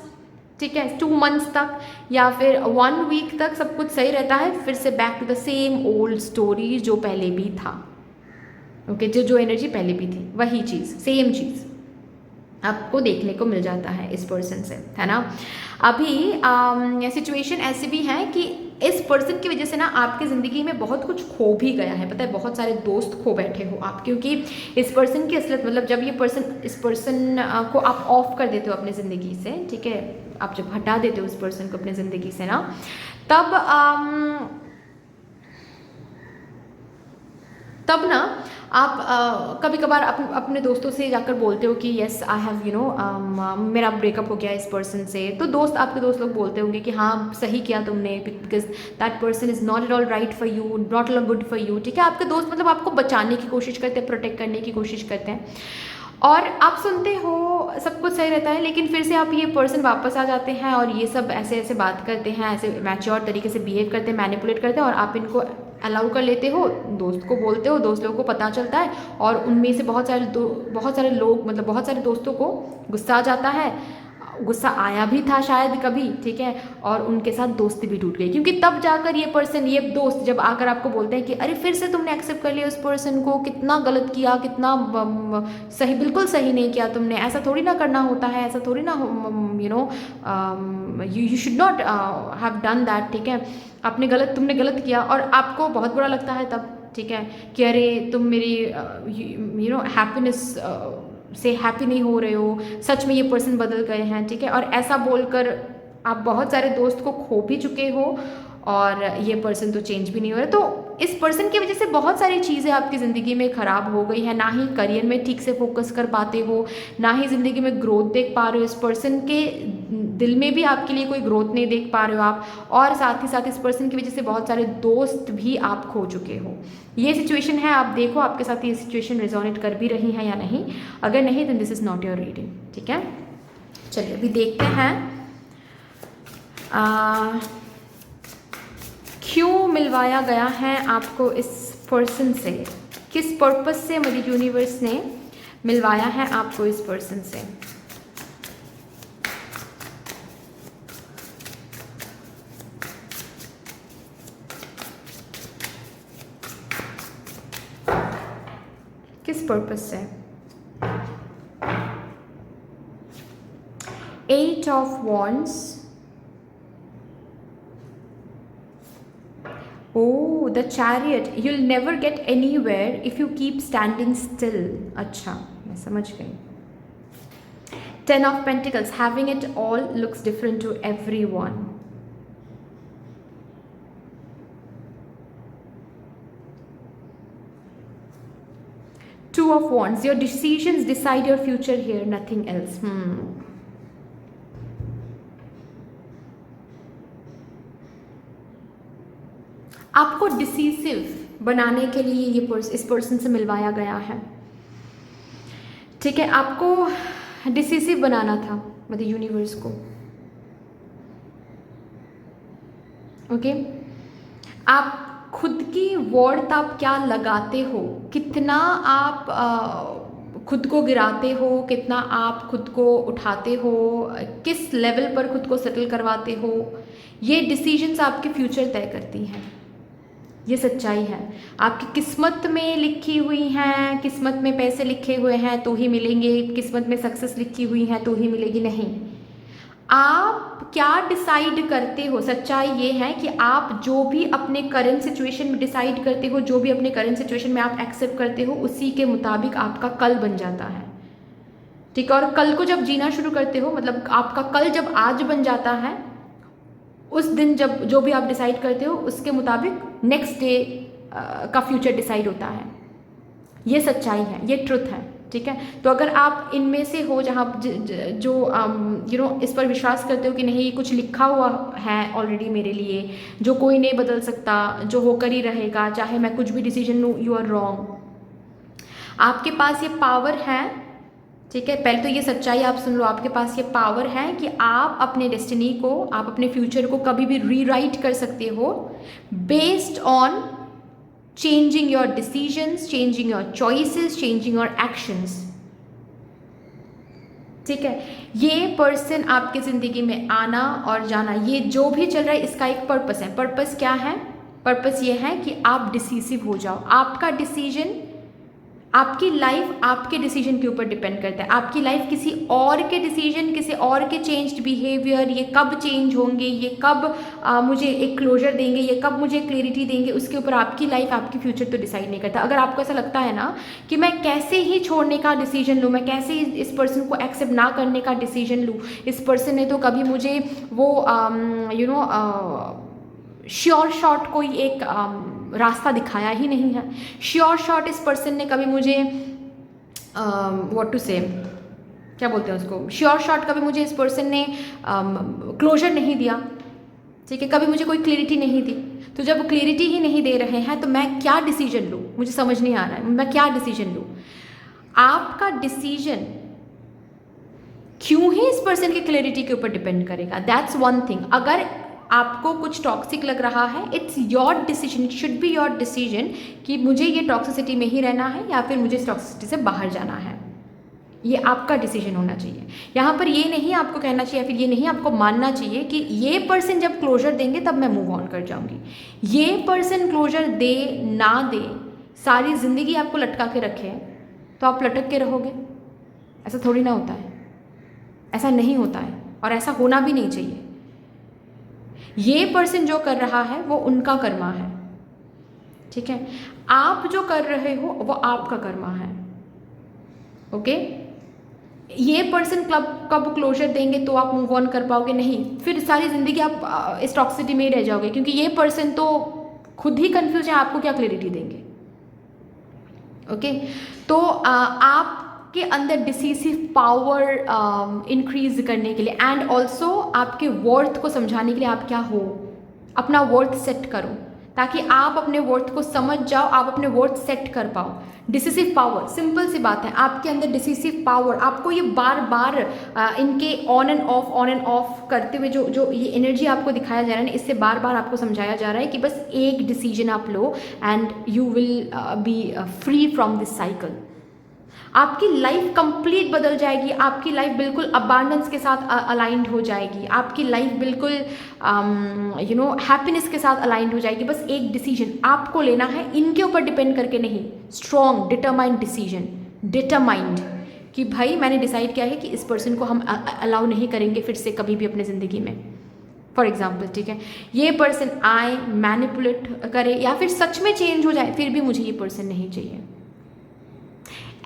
S1: ठीक है, 2 मंथ्स तक या फिर 1 वीक तक सब कुछ सही रहता है, फिर से back to the same old story जो पहले भी था, ओके, जो एनर्जी पहले भी थी वही चीज़, सेम चीज़ आपको देखने को मिल जाता है इस पर्सन से, है ना। अभी सिचुएशन ऐसी भी है कि इस पर्सन की वजह से ना आपकी ज़िंदगी में बहुत कुछ खो भी गया है, पता है, बहुत सारे दोस्त खो बैठे हो आप, क्योंकि इस पर्सन की असलियत मतलब जब ये पर्सन इस पर्सन को आप ऑफ कर देते हो अपनी ज़िंदगी से, ठीक है, आप जब हटा देते हो उस पर्सन को अपने ज़िंदगी से ना, तब ना आप कभी कभार अपने दोस्तों से जाकर बोलते हो कि येस आई हैव मेरा ब्रेकअप हो गया इस पर्सन से, तो आपके दोस्त लोग बोलते होंगे कि हाँ सही किया तुमने, because that person is not at all right for you, not at all good for you. ठीक है, आपके दोस्त मतलब आपको बचाने की कोशिश करते हैं, प्रोटेक्ट करने की कोशिश करते हैं, और आप सुनते हो सब कुछ सही रहता है, लेकिन फिर से आप ये पर्सन वापस आ जाते हैं और ये सब ऐसे ऐसे बात करते हैं, ऐसे मैच्योर तरीके से बिहेव करते हैं, मैनिपुलेट करते हैं, और आप इनको अलाउ कर लेते हो, दोस्त को बोलते हो, दोस्त लोगों को पता चलता है, और उनमें से बहुत सारे लोग मतलब बहुत सारे दोस्तों को गुस्सा आ जाता है, गुस्सा आया भी था शायद कभी, ठीक है, और उनके साथ दोस्ती भी टूट गई, क्योंकि तब जाकर ये पर्सन, ये दोस्त जब आकर आपको बोलते हैं कि अरे फिर से तुमने एक्सेप्ट कर लिया उस पर्सन को, कितना गलत किया, कितना सही, बिल्कुल सही नहीं किया तुमने, ऐसा थोड़ी ना करना होता है, ऐसा थोड़ी ना you should not have done that. ठीक है, तुमने गलत किया, और आपको बहुत बुरा लगता है तब, ठीक है, कि अरे तुम मेरी हैप्पीनेस से हैप्पी नहीं हो रहे हो, सच में ये पर्सन बदल गए हैं। ठीक है, और ऐसा बोलकर आप बहुत सारे दोस्त को खो भी चुके हो, और ये पर्सन तो चेंज भी नहीं हो रहा। तो इस पर्सन की वजह से बहुत सारी चीज़ें आपकी ज़िंदगी में ख़राब हो गई हैं, ना ही करियर में ठीक से फोकस कर पाते हो, ना ही ज़िंदगी में ग्रोथ देख पा रहे हो, इस पर्सन के दिल में भी आपके लिए कोई ग्रोथ नहीं देख पा रहे हो आप, और साथ ही साथ इस पर्सन की वजह से बहुत सारे दोस्त भी आप खो चुके हो। ये सिचुएशन है, आप देखो आपके साथ ये सिचुएशन रिजोनेट कर भी रही है या नहीं, अगर नहीं then this is not your reading. ठीक है, चलिए अभी देखते हैं क्यों मिलवाया गया है आपको इस पर्सन से, किस पर्पस से मदर यूनिवर्स ने मिलवाया है आपको इस पर्सन से। किस पर्पस से। 8 of Wands, oh the Chariot, you'll never get anywhere if you keep standing still। अच्छा मैं समझ गई। 10 of Pentacles, having it all looks different to everyone। Two of Wands, your decisions decide your future here, nothing else। आपको decisive बनाने के लिए ये इस पर्सन से मिलवाया गया है। ठीक है, आपको डिसीसिव बनाना था मतलब यूनिवर्स को। ओके, आप खुद की वर्थ आप क्या लगाते हो, कितना आप खुद को गिराते हो, कितना आप खुद को उठाते हो, किस लेवल पर खुद को सेटल करवाते हो, ये डिसीजंस आपके फ्यूचर तय करती हैं। ये सच्चाई है, आपकी किस्मत में लिखी हुई हैं, किस्मत में पैसे लिखे हुए हैं तो ही मिलेंगे, किस्मत में सक्सेस लिखी हुई है तो ही मिलेगी, नहीं। आप क्या डिसाइड करते हो, सच्चाई ये है कि आप जो भी अपने करंट सिचुएशन में डिसाइड करते हो, जो भी अपने करंट सिचुएशन में आप एक्सेप्ट करते हो, उसी के मुताबिक आपका कल बन जाता है। ठीक है, और कल को जब जीना शुरू करते हो, मतलब आपका कल जब आज बन जाता है, उस दिन जब जो भी आप डिसाइड करते हो उसके मुताबिक नेक्स्ट डे का फ्यूचर डिसाइड होता है। ये सच्चाई है, ये ट्रुथ है। ठीक है, तो अगर आप इनमें से हो जहाँ जो इस पर विश्वास करते हो कि नहीं कुछ लिखा हुआ है ऑलरेडी मेरे लिए, जो कोई नहीं बदल सकता, जो होकर ही रहेगा चाहे मैं कुछ भी डिसीजन लूँ, यू आर रॉन्ग। आपके पास ये पावर है। ठीक है, पहले तो ये सच्चाई आप सुन लो, आपके पास ये पावर है कि आप अपने डेस्टिनी को, आप अपने फ्यूचर को कभी भी रीराइट कर सकते हो based on changing your decisions, changing your choices, changing your actions। ठीक है, ये पर्सन आपके ज़िंदगी में आना और जाना, ये जो भी चल रहा है इसका एक पर्पस है। पर्पस क्या है? पर्पस ये है कि आप डिसीसिव हो जाओ। आपका डिसीजन आपकी लाइफ आपके डिसीजन के ऊपर डिपेंड करता है। आपकी लाइफ किसी और के डिसीजन, किसी और के चेंज्ड बिहेवियर, ये कब चेंज होंगे, ये कब मुझे एक क्लोजर देंगे, ये कब मुझे क्लैरिटी देंगे, उसके ऊपर आपकी लाइफ, आपकी फ्यूचर तो डिसाइड नहीं करता। अगर आपको ऐसा लगता है ना कि मैं कैसे ही छोड़ने का डिसीजन लूँ, मैं कैसे ही इस पर्सन को एक्सेप्ट ना करने का डिसीजन लूँ, इस पर्सन ने तो कभी मुझे वो श्योर शॉट कोई एक रास्ता दिखाया ही नहीं है, श्योर शॉट इस पर्सन ने कभी मुझे व्हाट टू से, क्या बोलते हैं उसको, श्योर शॉट कभी मुझे इस पर्सन ने क्लोजर नहीं दिया, ठीक है, कभी मुझे कोई क्लैरिटी नहीं दी। तो जब क्लैरिटी ही नहीं दे रहे हैं तो मैं क्या डिसीजन लूँ, मुझे समझ नहीं आ रहा है, मैं क्या डिसीजन लूँ। आपका डिसीजन क्यों ही इस पर्सन की क्लैरिटी के ऊपर डिपेंड करेगा, दैट्स वन थिंग। अगर आपको कुछ टॉक्सिक लग रहा है, it's your decision, it should be your decision कि मुझे ये टॉक्सिसिटी में ही रहना है या फिर मुझे इस टॉक्सिसिटी से बाहर जाना है। ये आपका डिसीजन होना चाहिए। यहाँ पर ये नहीं आपको कहना चाहिए, फिर ये नहीं आपको मानना चाहिए कि ये पर्सन जब क्लोजर देंगे तब मैं मूव ऑन कर जाऊँगी। ये पर्सन क्लोजर दे ना दे, सारी ज़िंदगी आपको लटका के रखे तो आप लटक के रहोगे। ऐसा थोड़ी ना होता है, ऐसा नहीं होता है और ऐसा होना भी नहीं चाहिए। ये पर्सन जो कर रहा है वो उनका कर्मा है, ठीक है, आप जो कर रहे हो वो आपका कर्मा है। ओके, ये पर्सन कब क्लोजर देंगे तो आप मूव ऑन कर पाओगे, नहीं, फिर सारी ज़िंदगी आप इस टॉक्सिसिटी में ही रह जाओगे, क्योंकि ये पर्सन तो खुद ही कंफ्यूज है, आपको क्या क्लैरिटी देंगे। ओके, तो आप के अंदर डिसीसिव पावर इंक्रीज करने के लिए एंड ऑल्सो आपके वर्थ को समझाने के लिए आप क्या हो, अपना वर्थ सेट करो, ताकि आप अपने वर्थ को समझ जाओ, आप अपने वर्थ सेट कर पाओ। डिसीसिव पावर, सिंपल सी बात है, आपके अंदर डिसीसिव पावर, आपको ये बार बार इनके ऑन एंड ऑफ करते हुए जो ये एनर्जी आपको दिखाया जा रहा है ना, इससे बार बार आपको समझाया जा रहा है कि बस एक डिसीजन आप लो and you will be free from this cycle. आपकी लाइफ कंप्लीट बदल जाएगी, आपकी लाइफ बिल्कुल अबांडेंस के साथ अलाइंड हो जाएगी, आपकी लाइफ बिल्कुल हैप्पीनेस के साथ अलाइंड हो जाएगी। बस एक डिसीजन आपको लेना है, इनके ऊपर डिपेंड करके नहीं, स्ट्रॉन्ग डिटरमाइंड डिसीजन, डिटरमाइंड कि भाई मैंने डिसाइड किया है कि इस पर्सन को हम अलाउ नहीं करेंगे फिर से कभी भी अपने ज़िंदगी में। फॉर एग्जाम्पल, ठीक है, ये पर्सन आए मैनिपुलेट करे या फिर सच में चेंज हो जाए, फिर भी मुझे ये पर्सन नहीं चाहिए।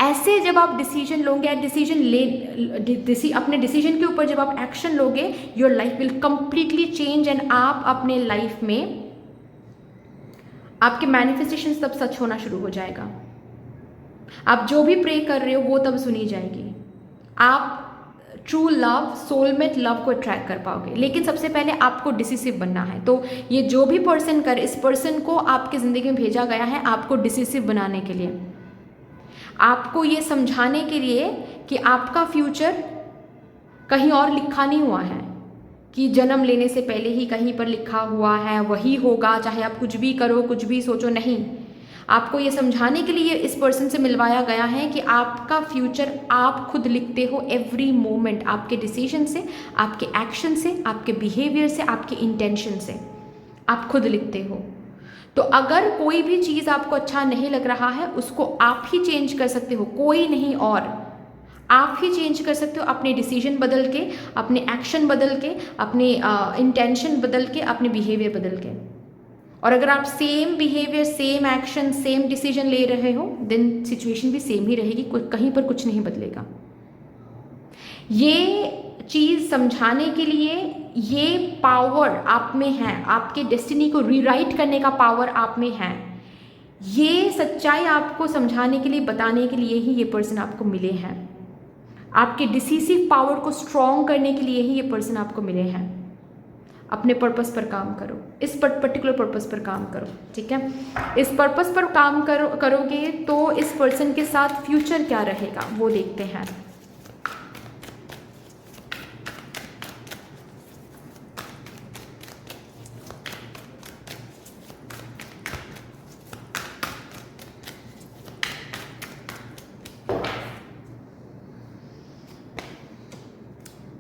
S1: ऐसे जब आप डिसीजन लोगे, अपने डिसीजन के ऊपर जब आप एक्शन लोगे, your life will completely change and आप अपने लाइफ में आपके मैनिफेस्टेशन तब सच होना शुरू हो जाएगा। आप जो भी प्रे कर रहे हो वो तब सुनी जाएगी। आप ट्रू लव, सोलमेट लव को अट्रैक्ट कर पाओगे। लेकिन सबसे पहले आपको डिसिसिव बनना है। तो ये जो भी पर्सन करे, इस पर्सन को आपकी ज़िंदगी में भेजा गया है आपको डिसिसिव बनाने के लिए, आपको ये समझाने के लिए कि आपका फ्यूचर कहीं और लिखा नहीं हुआ है, कि जन्म लेने से पहले ही कहीं पर लिखा हुआ है वही होगा, चाहे आप कुछ भी करो, कुछ भी सोचो। नहीं, आपको ये समझाने के लिए इस पर्सन से मिलवाया गया है कि आपका फ्यूचर आप खुद लिखते हो एवरी मोमेंट, आपके डिसीजन से, आपके एक्शन से, आपके बिहेवियर से, आपके इंटेंशन से आप खुद लिखते हो। तो अगर कोई भी चीज़ आपको अच्छा नहीं लग रहा है, उसको आप ही चेंज कर सकते हो, कोई नहीं और। आप ही चेंज कर सकते हो अपने डिसीजन बदल के, अपने एक्शन बदल के, अपने इंटेंशन बदल के, अपने बिहेवियर बदल के। और अगर आप same behaviour, same action, same decision ले रहे हो, देन सिचुएशन भी सेम ही रहेगी, कहीं पर कुछ नहीं बदलेगा। ये चीज़ समझाने के लिए ये पावर आप में है, आपके डेस्टिनी को रीराइट करने का पावर आप में है। ये सच्चाई आपको समझाने के लिए, बताने के लिए ही ये पर्सन आपको मिले हैं। आपके डिसीसिव पावर को स्ट्रॉन्ग करने के लिए ही ये पर्सन आपको मिले हैं। अपने पर्पस पर काम करो, इस पर्टिकुलर पर्पस पर काम करो, ठीक है। इस पर्पस पर काम करोगे तो इस पर्सन के साथ फ्यूचर क्या रहेगा वो देखते हैं।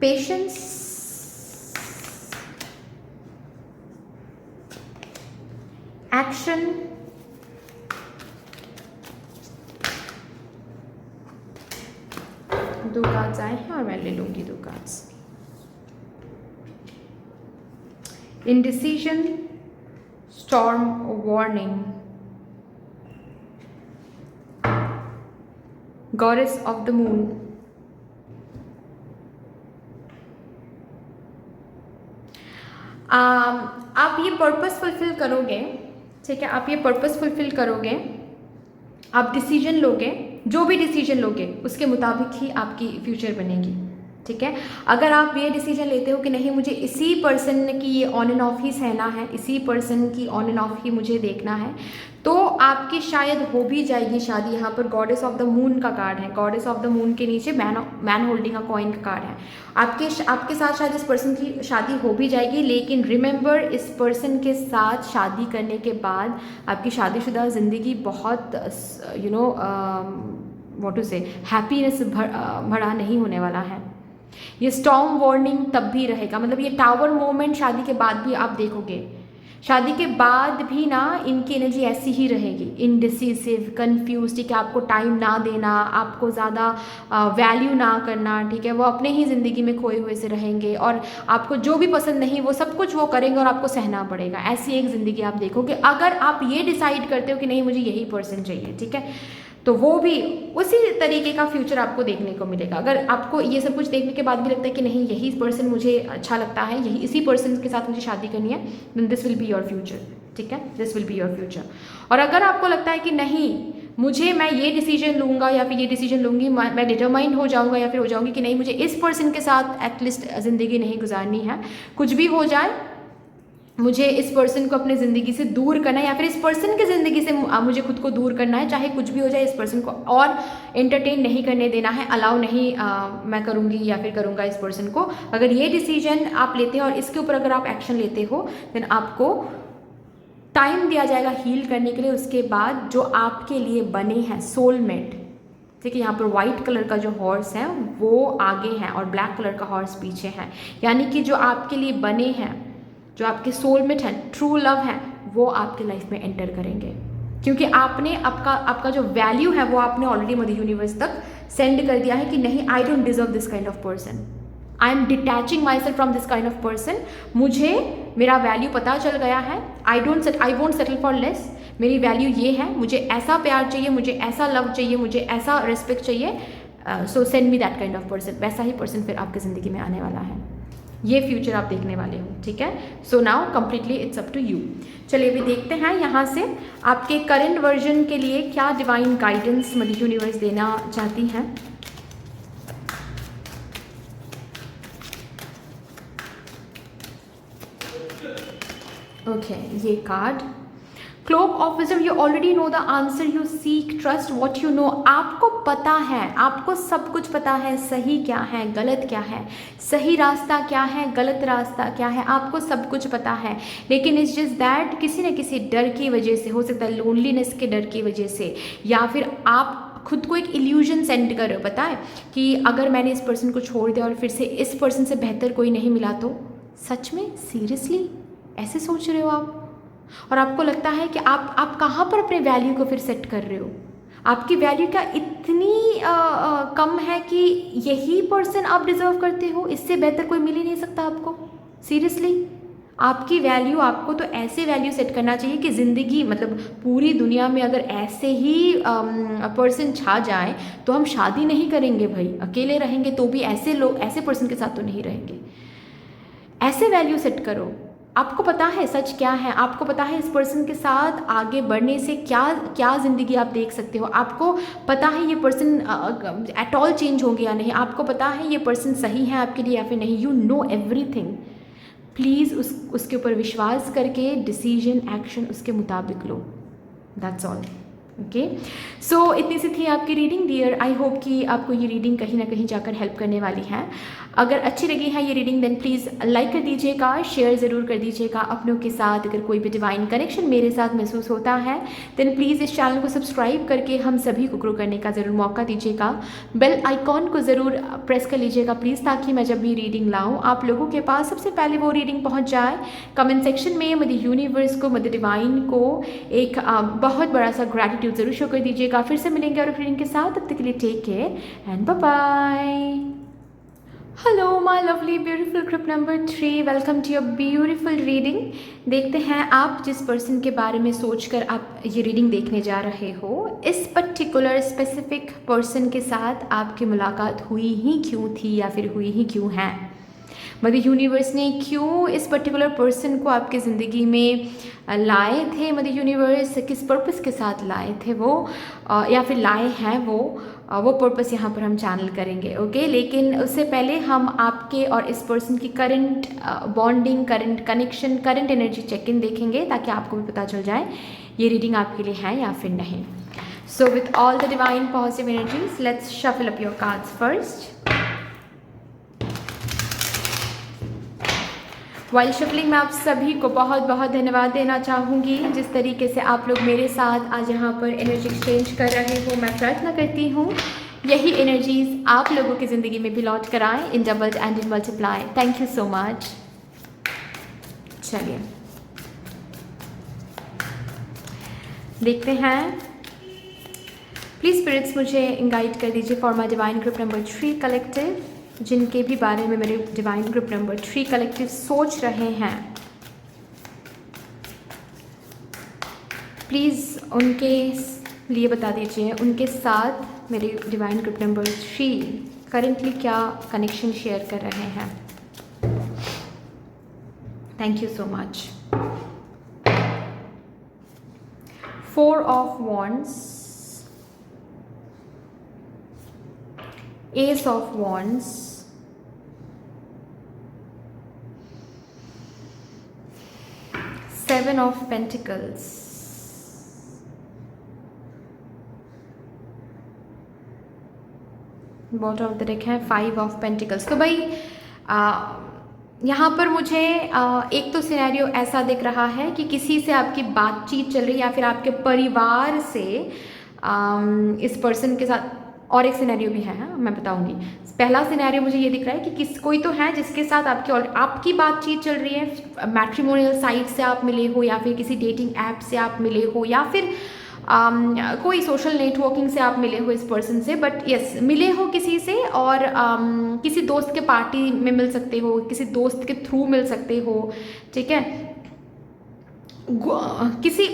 S1: पेशेंस, एक्शन, दो कार्ड्स आए हैं और मैं ले लूँगी दो cards. Indecision, storm warning, goddess of the moon, आप ये पर्पस फुलफिल करोगे, ठीक है, आप ये पर्पस फुलफिल करोगे, आप डिसीजन लोगे, जो भी डिसीजन लोगे उसके मुताबिक ही आपकी फ्यूचर बनेगी, ठीक है। अगर आप ये डिसीजन लेते हो कि नहीं मुझे इसी पर्सन की ये ऑन एंड ऑफ ही सहना है, इसी पर्सन की ऑन एंड ऑफ ही मुझे देखना है, तो आपकी शायद हो भी जाएगी शादी। यहाँ पर गॉडेस ऑफ द मून का कार्ड है, गॉडेस ऑफ द मून के नीचे मैन होल्डिंग अ कॉइन का कार्ड है। आपके साथ शायद इस पर्सन की शादी हो भी जाएगी, लेकिन रिमेंबर इस पर्सन के साथ शादी करने के बाद आपकी शादीशुदा ज़िंदगी बहुत व्हाट टू से हैप्पीनेस भरा नहीं होने वाला है। ये स्टॉर्म वार्निंग तब भी रहेगा, मतलब ये टावर मोमेंट शादी के बाद भी आप देखोगे, शादी के बाद भी ना इनकी एनर्जी ऐसी ही रहेगी, इनडिसिसिव, कंफ्यूज, ठीक है, आपको टाइम ना देना, आपको ज़्यादा वैल्यू ना करना, ठीक है, वो अपने ही ज़िंदगी में खोए हुए से रहेंगे और आपको जो भी पसंद नहीं वो सब कुछ वो करेंगे और आपको सहना पड़ेगा। ऐसी एक ज़िंदगी आप देखोगे अगर आप ये डिसाइड करते हो कि नहीं मुझे यही पर्सन चाहिए, ठीक है, तो वो भी उसी तरीके का फ्यूचर आपको देखने को मिलेगा। अगर आपको ये सब कुछ देखने के बाद भी लगता है कि नहीं यही पर्सन मुझे अच्छा लगता है, यही इसी पर्सन के साथ मुझे शादी करनी है, then this will be your future, ठीक है, this will be your future. और अगर आपको लगता है कि नहीं मैं ये डिसीजन लूँगा या फिर ये डिसीजन लूँगी, मैं डिटरमाइंड हो जाऊँगा या फिर हो जाऊँगी कि नहीं मुझे इस पर्सन के साथ एटलीस्ट ज़िंदगी नहीं गुजारनी है, कुछ भी हो जाए मुझे इस पर्सन को अपने ज़िंदगी से दूर करना है या फिर इस पर्सन की ज़िंदगी से मुझे खुद को दूर करना है, चाहे कुछ भी हो जाए, इस पर्सन को और एंटरटेन नहीं करने देना है, अलाउ नहीं मैं करूँगी या फिर करूँगा इस पर्सन को। अगर ये डिसीजन आप लेते हैं और इसके ऊपर अगर आप एक्शन लेते हो, देन आपको टाइम दिया जाएगा हील करने के लिए। उसके बाद जो आपके लिए बने हैं सोलमेट, ठीक है, यहाँ पर वाइट कलर का जो हॉर्स है वो आगे है और ब्लैक कलर का हॉर्स पीछे है, यानी कि जो आपके लिए बने हैं, जो आपके सोलमेट हैं, ट्रू लव है, वो आपके लाइफ में एंटर करेंगे, क्योंकि आपने आपका जो वैल्यू है वो आपने ऑलरेडी मदर यूनिवर्स तक सेंड कर दिया है कि नहीं I don't deserve this kind of person, I am detaching my self from this kind of person. मुझे मेरा वैल्यू पता चल गया है, I won't settle for less, मेरी वैल्यू ये है, मुझे ऐसा प्यार चाहिए, मुझे ऐसा लव चाहिए, मुझे ऐसा रिस्पेक्ट चाहिए, सो send me that kind of person. वैसा ही पर्सन फिर आपकी ज़िंदगी में आने वाला है, ये फ्यूचर आप देखने वाले हो, ठीक है। So now completely it's up to you. चलिए अभी देखते हैं यहाँ से आपके करंट वर्जन के लिए क्या डिवाइन गाइडेंस मदर यूनिवर्स देना चाहती हैं। ओके, ये card cloak of wisdom, you already know the answer you seek, trust what you know. आपको पता है, आपको सब कुछ पता है, सही क्या है गलत क्या है, सही रास्ता क्या है गलत रास्ता क्या है, आपको सब कुछ पता है, लेकिन इट्स जस्ट दैट किसी न किसी डर की वजह से, हो सकता है लोनलीनेस के डर की वजह से, या फिर आप खुद को एक इल्यूजन सेंड कर रहे हो, पता है कि अगर मैंने इस पर्सन को छोड़ दिया और फिर से इस पर्सन से बेहतर कोई नहीं मिला तो। सच में सीरियसली ऐसे सोच रहे हो आप, और आपको लगता है कि आप कहाँ पर अपने वैल्यू को फिर सेट कर रहे हो। आपकी वैल्यू क्या इतनी कम है कि यही पर्सन आप डिज़र्व करते हो, इससे बेहतर कोई मिल ही नहीं सकता आपको। सीरियसली आपकी वैल्यू, आपको तो ऐसे वैल्यू सेट करना चाहिए कि ज़िंदगी, मतलब पूरी दुनिया में अगर ऐसे ही पर्सन छा जाए तो हम शादी नहीं करेंगे भाई, अकेले रहेंगे तो भी ऐसे पर्सन के साथ तो नहीं रहेंगे। ऐसे वैल्यू सेट करो। आपको पता है सच क्या है, आपको पता है इस पर्सन के साथ आगे बढ़ने से क्या क्या ज़िंदगी आप देख सकते हो, आपको पता है ये पर्सन एट ऑल चेंज होंगे या नहीं, आपको पता है ये पर्सन सही है आपके लिए या फिर नहीं, यू नो एवरीथिंग। प्लीज़ उसके ऊपर विश्वास करके डिसीजन एक्शन उसके मुताबिक लो, दैट्स ऑल। ओके, सो इतनी सी थी आपकी रीडिंग डियर। आई होप कि आपको ये रीडिंग कहीं ना कहीं जाकर हेल्प करने वाली है। अगर अच्छी लगी है ये रीडिंग देन प्लीज़ लाइक कर दीजिएगा, शेयर ज़रूर कर दीजिएगा अपनों के साथ। अगर कोई भी डिवाइन कनेक्शन मेरे साथ महसूस होता है देन प्लीज़ इस चैनल को सब्सक्राइब करके हम सभी को ग्रो करने का ज़रूर मौका दीजिएगा। बेल आइकॉन को ज़रूर प्रेस कर लीजिएगा प्लीज़, ताकि मैं जब भी रीडिंग लाऊँ आप लोगों के पास सबसे पहले वो रीडिंग पहुँच जाए। कमेंट सेक्शन में मदर यूनिवर्स को, मदर डिवाइन को एक बहुत बड़ा सा ग्रैटिट्यूड ग्रेटिट्यूड ज़रूर शो कर दीजिएगा। फिर से मिलेंगे और रीडिंग के साथ, तब तक के लिए take care and bye bye. Hello my lovely beautiful group number 3, welcome to your beautiful reading. देखते हैं आप जिस पर्सन के बारे में सोचकर आप ये रीडिंग देखने जा रहे हो, इस पर्टिकुलर स्पेसिफिक पर्सन के साथ आपकी मुलाकात हुई ही क्यों थी या फिर हुई ही क्यों है। मदर यूनिवर्स ने क्यों इस पर्टिकुलर पर्सन को आपकी ज़िंदगी में लाए थे, मदर यूनिवर्स किस पर्पस के साथ लाए थे वो या फिर लाए हैं वो पर्पस यहाँ पर हम चैनल करेंगे। ओके, लेकिन उससे पहले हम आपके और इस पर्सन की current bonding, current connection, current energy check in देखेंगे ताकि आपको भी पता चल जाए ये रीडिंग आपके लिए है या फिर नहीं। So with all the divine positive energies, let's shuffle up your cards first. While shuffling में आप सभी को बहुत बहुत धन्यवाद देना चाहूँगी जिस तरीके से आप लोग मेरे साथ आज यहाँ पर एनर्जी एक्सचेंज कर रहे हो। मैं प्रार्थना करती हूँ यही एनर्जीज आप लोगों की ज़िंदगी में भी लौट कर आए in doubled and in multiply. Thank you so much. चलिए देखते हैं, प्लीज़ स्पिरिट्स मुझे गाइड कर दीजिए for my divine group number 3 collective, जिनके भी बारे में मेरे डिवाइन ग्रुप नंबर 3 कलेक्टिव सोच रहे हैं। प्लीज़ उनके लिए बता दीजिए उनके साथ मेरे डिवाइन ग्रुप नंबर 3 करेंटली क्या कनेक्शन शेयर कर रहे हैं। Thank you so much. 4 of wands, Ace of Wands, Seven of Pentacles, bottom of the deck है 5 ऑफ पेंटिकल्स। तो भाई यहाँ पर मुझे एक तो सिनेरियो ऐसा दिख रहा है कि किसी से आपकी बातचीत चल रही है या फिर आपके परिवार से इस पर्सन के साथ, और एक सिनेरियो भी है, हाँ मैं बताऊंगी। पहला सिनेरियो मुझे ये दिख रहा है कि कोई तो है जिसके साथ आपकी बातचीत चल रही है, मैट्रिमोनियल साइट से आप मिले हो या फिर किसी डेटिंग ऐप से आप मिले हो या फिर कोई सोशल नेटवर्किंग से आप मिले हो इस पर्सन से, बट यस मिले हो किसी से और किसी दोस्त के पार्टी में मिल सकते हो, किसी दोस्त के थ्रू मिल सकते हो, ठीक है। किसी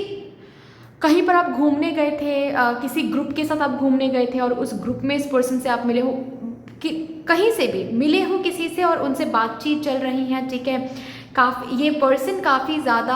S1: कहीं पर आप घूमने गए थे, किसी ग्रुप के साथ आप घूमने गए थे और उस ग्रुप में इस पर्सन से आप मिले हो, कि कहीं से भी मिले हो किसी से और उनसे बातचीत चल रही है, ठीक है। ये पर्सन काफ़ी ज़्यादा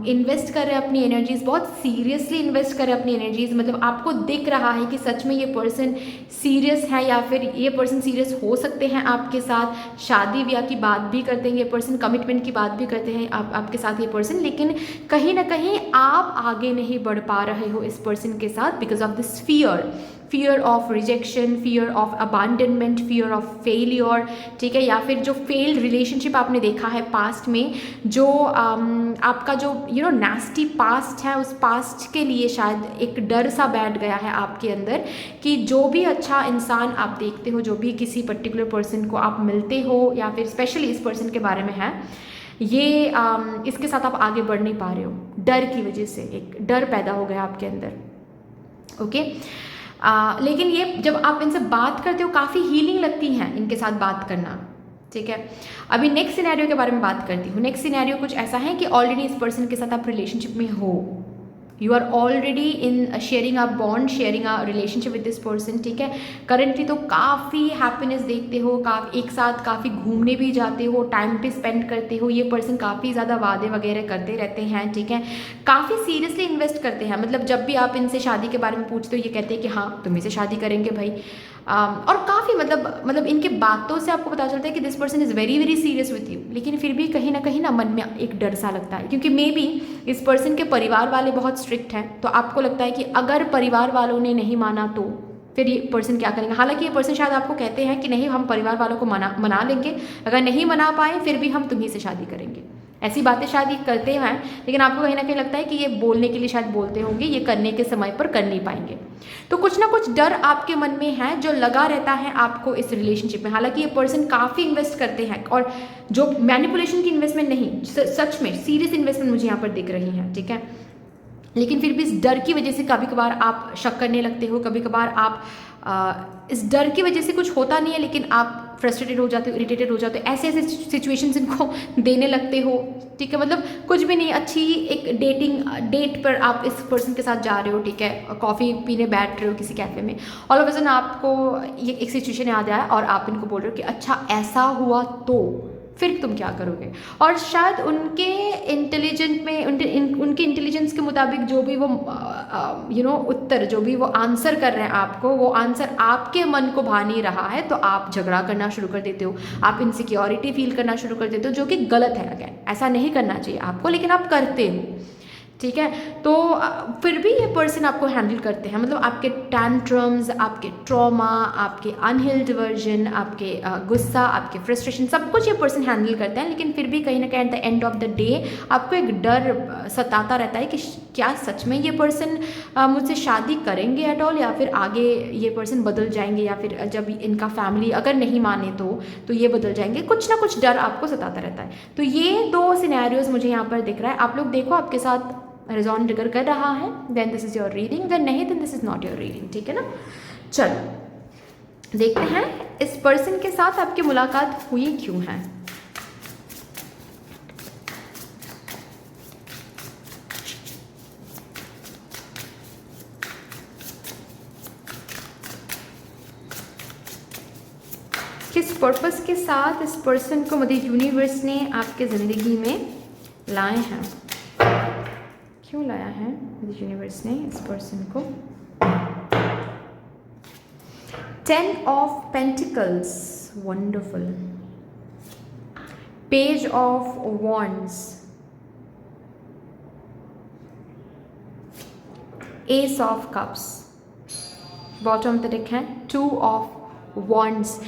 S1: इन्वेस्ट कर रहे हैं अपनी एनर्जीज़, बहुत सीरियसली इन्वेस्ट कर रहे हैं अपनी एनर्जीज़। मतलब आपको दिख रहा है कि सच में ये पर्सन सीरियस है या फिर ये पर्सन सीरियस हो सकते हैं आपके साथ, शादी ब्याह की बात भी करते हैं ये पर्सन, कमिटमेंट की बात भी करते हैं आपके साथ ये पर्सन, लेकिन कहीं ना कहीं आप आगे नहीं बढ़ पा रहे हो इस पर्सन के साथ because of this fear of rejection, fear of abandonment, fear of failure, ठीक है। या फिर जो फेल्ड रिलेशनशिप आपने देखा है पास्ट में, जो आपका जो नास्टी पास्ट है, उस पास्ट के लिए शायद एक डर सा बैठ गया है आपके अंदर कि जो भी अच्छा इंसान आप देखते हो, जो भी किसी पर्टिकुलर पर्सन को आप मिलते हो या फिर स्पेशली इस पर्सन के बारे में है, ये इसके साथ आप आगे बढ़ नहीं पा रहे हो, डर की वजह से एक डर पैदा हो गया आपके अंदर। ओके, लेकिन ये जब आप इनसे बात करते हो काफ़ी हीलिंग लगती है इनके साथ बात करना, ठीक है। अभी नेक्स्ट सिनेरियो के बारे में बात करती हूँ। नेक्स्ट सिनेरियो कुछ ऐसा है कि ऑलरेडी इस पर्सन के साथ आप रिलेशनशिप में हो, you are already in sharing a bond, sharing a relationship with this person, ठीक है। करंटली तो काफ़ी हैप्पीनेस देखते हो, एक साथ काफ़ी घूमने भी जाते हो, टाइम पे स्पेंड करते हो, ये पर्सन काफ़ी ज़्यादा वादे वगैरह करते रहते हैं, ठीक है। काफ़ी सीरियसली इन्वेस्ट करते हैं, मतलब जब भी आप इनसे शादी के बारे में पूछते हो ये कहते हैं कि हाँ तुम्ही से शादी करेंगे भाई। और काफ़ी मतलब इनके बातों से आपको पता चलता है कि this person is very very serious with you, लेकिन फिर भी कहीं ना मन में एक डर सा लगता है क्योंकि मे बी इस पर्सन के परिवार वाले बहुत स्ट्रिक्ट हैं, तो आपको लगता है कि अगर परिवार वालों ने नहीं माना तो फिर ये पर्सन क्या करेंगे। हालांकि ये पर्सन शायद आपको कहते हैं कि नहीं हम परिवार वालों को मना लेंगे, अगर नहीं मना पाए फिर भी हम तुम्ही से शादी करेंगे, ऐसी बातें शायद ये करते हैं, लेकिन आपको कहीं ना कहीं लगता है कि ये बोलने के लिए शायद बोलते होंगे, ये करने के समय पर कर नहीं पाएंगे। तो कुछ ना कुछ डर आपके मन में है जो लगा रहता है आपको इस रिलेशनशिप में। हालांकि ये पर्सन काफ़ी इन्वेस्ट करते हैं और जो मैनिपुलेशन की इन्वेस्टमेंट नहीं, सच में सीरियस इन्वेस्टमेंट मुझे यहाँ पर दिख रही है, ठीक है। लेकिन फिर भी इस डर की वजह से कभी कभार आप शक करने लगते हो, कभी कभार आप इस डर की वजह से कुछ होता नहीं है लेकिन आप फ्रस्ट्रेटेड हो जाते हो, इरिटेटेड हो जाते हो, ऐसे ऐसे सिचुएशंस इनको देने लगते हो, ठीक है। मतलब कुछ भी नहीं, अच्छी एक डेट पर आप इस पर्सन के साथ जा रहे हो, ठीक है, कॉफ़ी पीने बैठ रहे हो किसी कैफ़े में, ऑल ऑफ अ सडन आपको ये एक सिचुएशन याद आया और आप इनको बोल रहे हो कि अच्छा ऐसा हुआ तो फिर तुम क्या करोगे। और शायद उनके इंटेलिजेंट में उनके इंटेलिजेंस के मुताबिक जो भी वो उत्तर, जो भी वो आंसर कर रहे हैं आपको, वो आंसर आपके मन को भा नहीं रहा है, तो आप झगड़ा करना शुरू कर देते हो, आप इनसिक्योरिटी फील करना शुरू कर देते हो, जो कि गलत है। अगेन ऐसा नहीं करना चाहिए आपको, लेकिन आप करते हो, ठीक है। तो फिर भी ये पर्सन आपको हैंडल करते हैं, मतलब आपके टैंट्रम्स, आपके ट्रॉमा, आपके अनहील्ड वर्जन, आपके गुस्सा, आपके फ्रस्ट्रेशन, सब कुछ ये पर्सन हैंडल करते हैं। लेकिन फिर भी कहीं ना कहीं at the end of the day आपको एक डर सताता रहता है कि क्या सच में ये पर्सन मुझसे शादी करेंगे एट ऑल, या फिर आगे ये पर्सन बदल जाएंगे, या फिर जब इनका फैमिली अगर नहीं माने तो ये बदल जाएंगे। कुछ ना कुछ डर आपको सताता रहता है। तो ये दो सिनेरियोज मुझे यहाँ पर दिख रहा है। आप लोग देखो आपके साथ रिजॉन ट्रिगर कर रहा है, then this is your reading, then नहीं then this is not your reading, ठीक है ना। चलो देखते हैं इस पर्सन के साथ आपकी मुलाकात हुई क्यों है। किस पर्पस के साथ इस पर्सन को मदर यूनिवर्स ने आपके ज़िंदगी में लाए हैं, क्यों लाया है मदर यूनिवर्स ने इस पर्सन को। 10 of pentacles, wonderful. Page of wands, S of cups, bottom पे लिखा है 2 ऑफ वॉन्ड्स।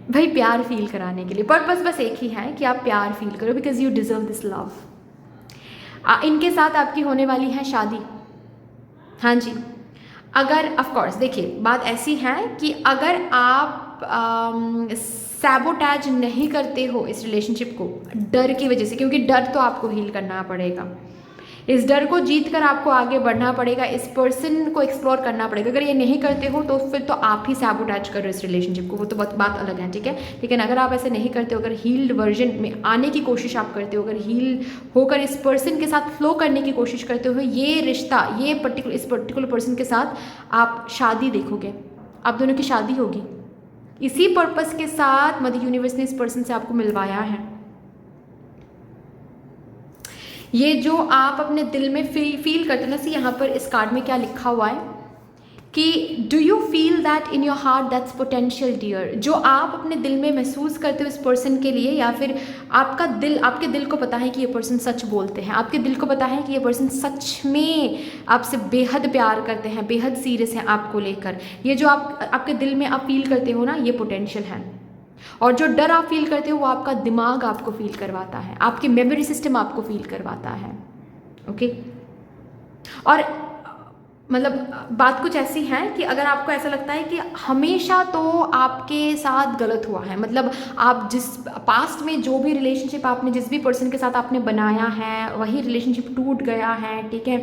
S1: भाई प्यार फील कराने के लिए पर्पस बस एक ही है कि आप प्यार फील करो, because you deserve this love. इनके साथ आपकी होने वाली है शादी, हाँ जी। अगर ऑफ कोर्स देखिए बात ऐसी है कि अगर आप सैबोटैज नहीं करते हो इस रिलेशनशिप को डर की वजह से, क्योंकि डर तो आपको हील करना पड़ेगा, इस डर को जीत कर आपको आगे बढ़ना पड़ेगा, इस पर्सन को एक्सप्लोर करना पड़ेगा। अगर ये नहीं करते हो तो फिर तो आप ही सैबोटैज कर रहे हो इस रिलेशनशिप को, वो तो बात अलग है, ठीक है। लेकिन अगर आप ऐसे नहीं करते हो, अगर हील्ड वर्जन में आने की कोशिश आप करते हो, अगर हील होकर इस पर्सन के साथ फ्लो करने की कोशिश करते हो, ये रिश्ता इस पर्टिकुलर पर्सन के साथ आप शादी देखोगे, आप दोनों की शादी होगी। इसी पर्पस के साथ मदर यूनिवर्स ने इस पर्सन से आपको मिलवाया है। ये जो आप अपने दिल में फील करते हो ना, सी यहाँ पर इस कार्ड में क्या लिखा हुआ है कि do you feel that in your heart that's potential dear. जो आप अपने दिल में महसूस करते हो इस पर्सन के लिए, या फिर आपके दिल को पता है कि ये पर्सन सच बोलते हैं, आपके दिल को पता है कि ये पर्सन सच में आपसे बेहद प्यार करते हैं, बेहद सीरियस हैं आपको लेकर। ये जो आपके दिल में आप फील करते हो ना, ये पोटेंशियल है। और जो डर आप फील करते हो वो आपका दिमाग आपको फील करवाता है, आपकी मेमोरी सिस्टम आपको फील करवाता है, ओके। और मतलब बात कुछ ऐसी है कि अगर आपको ऐसा लगता है कि हमेशा तो आपके साथ गलत हुआ है, मतलब आप जिस पास्ट में जो भी रिलेशनशिप आपने जिस भी पर्सन के साथ आपने बनाया है वही रिलेशनशिप टूट गया है, ठीक है।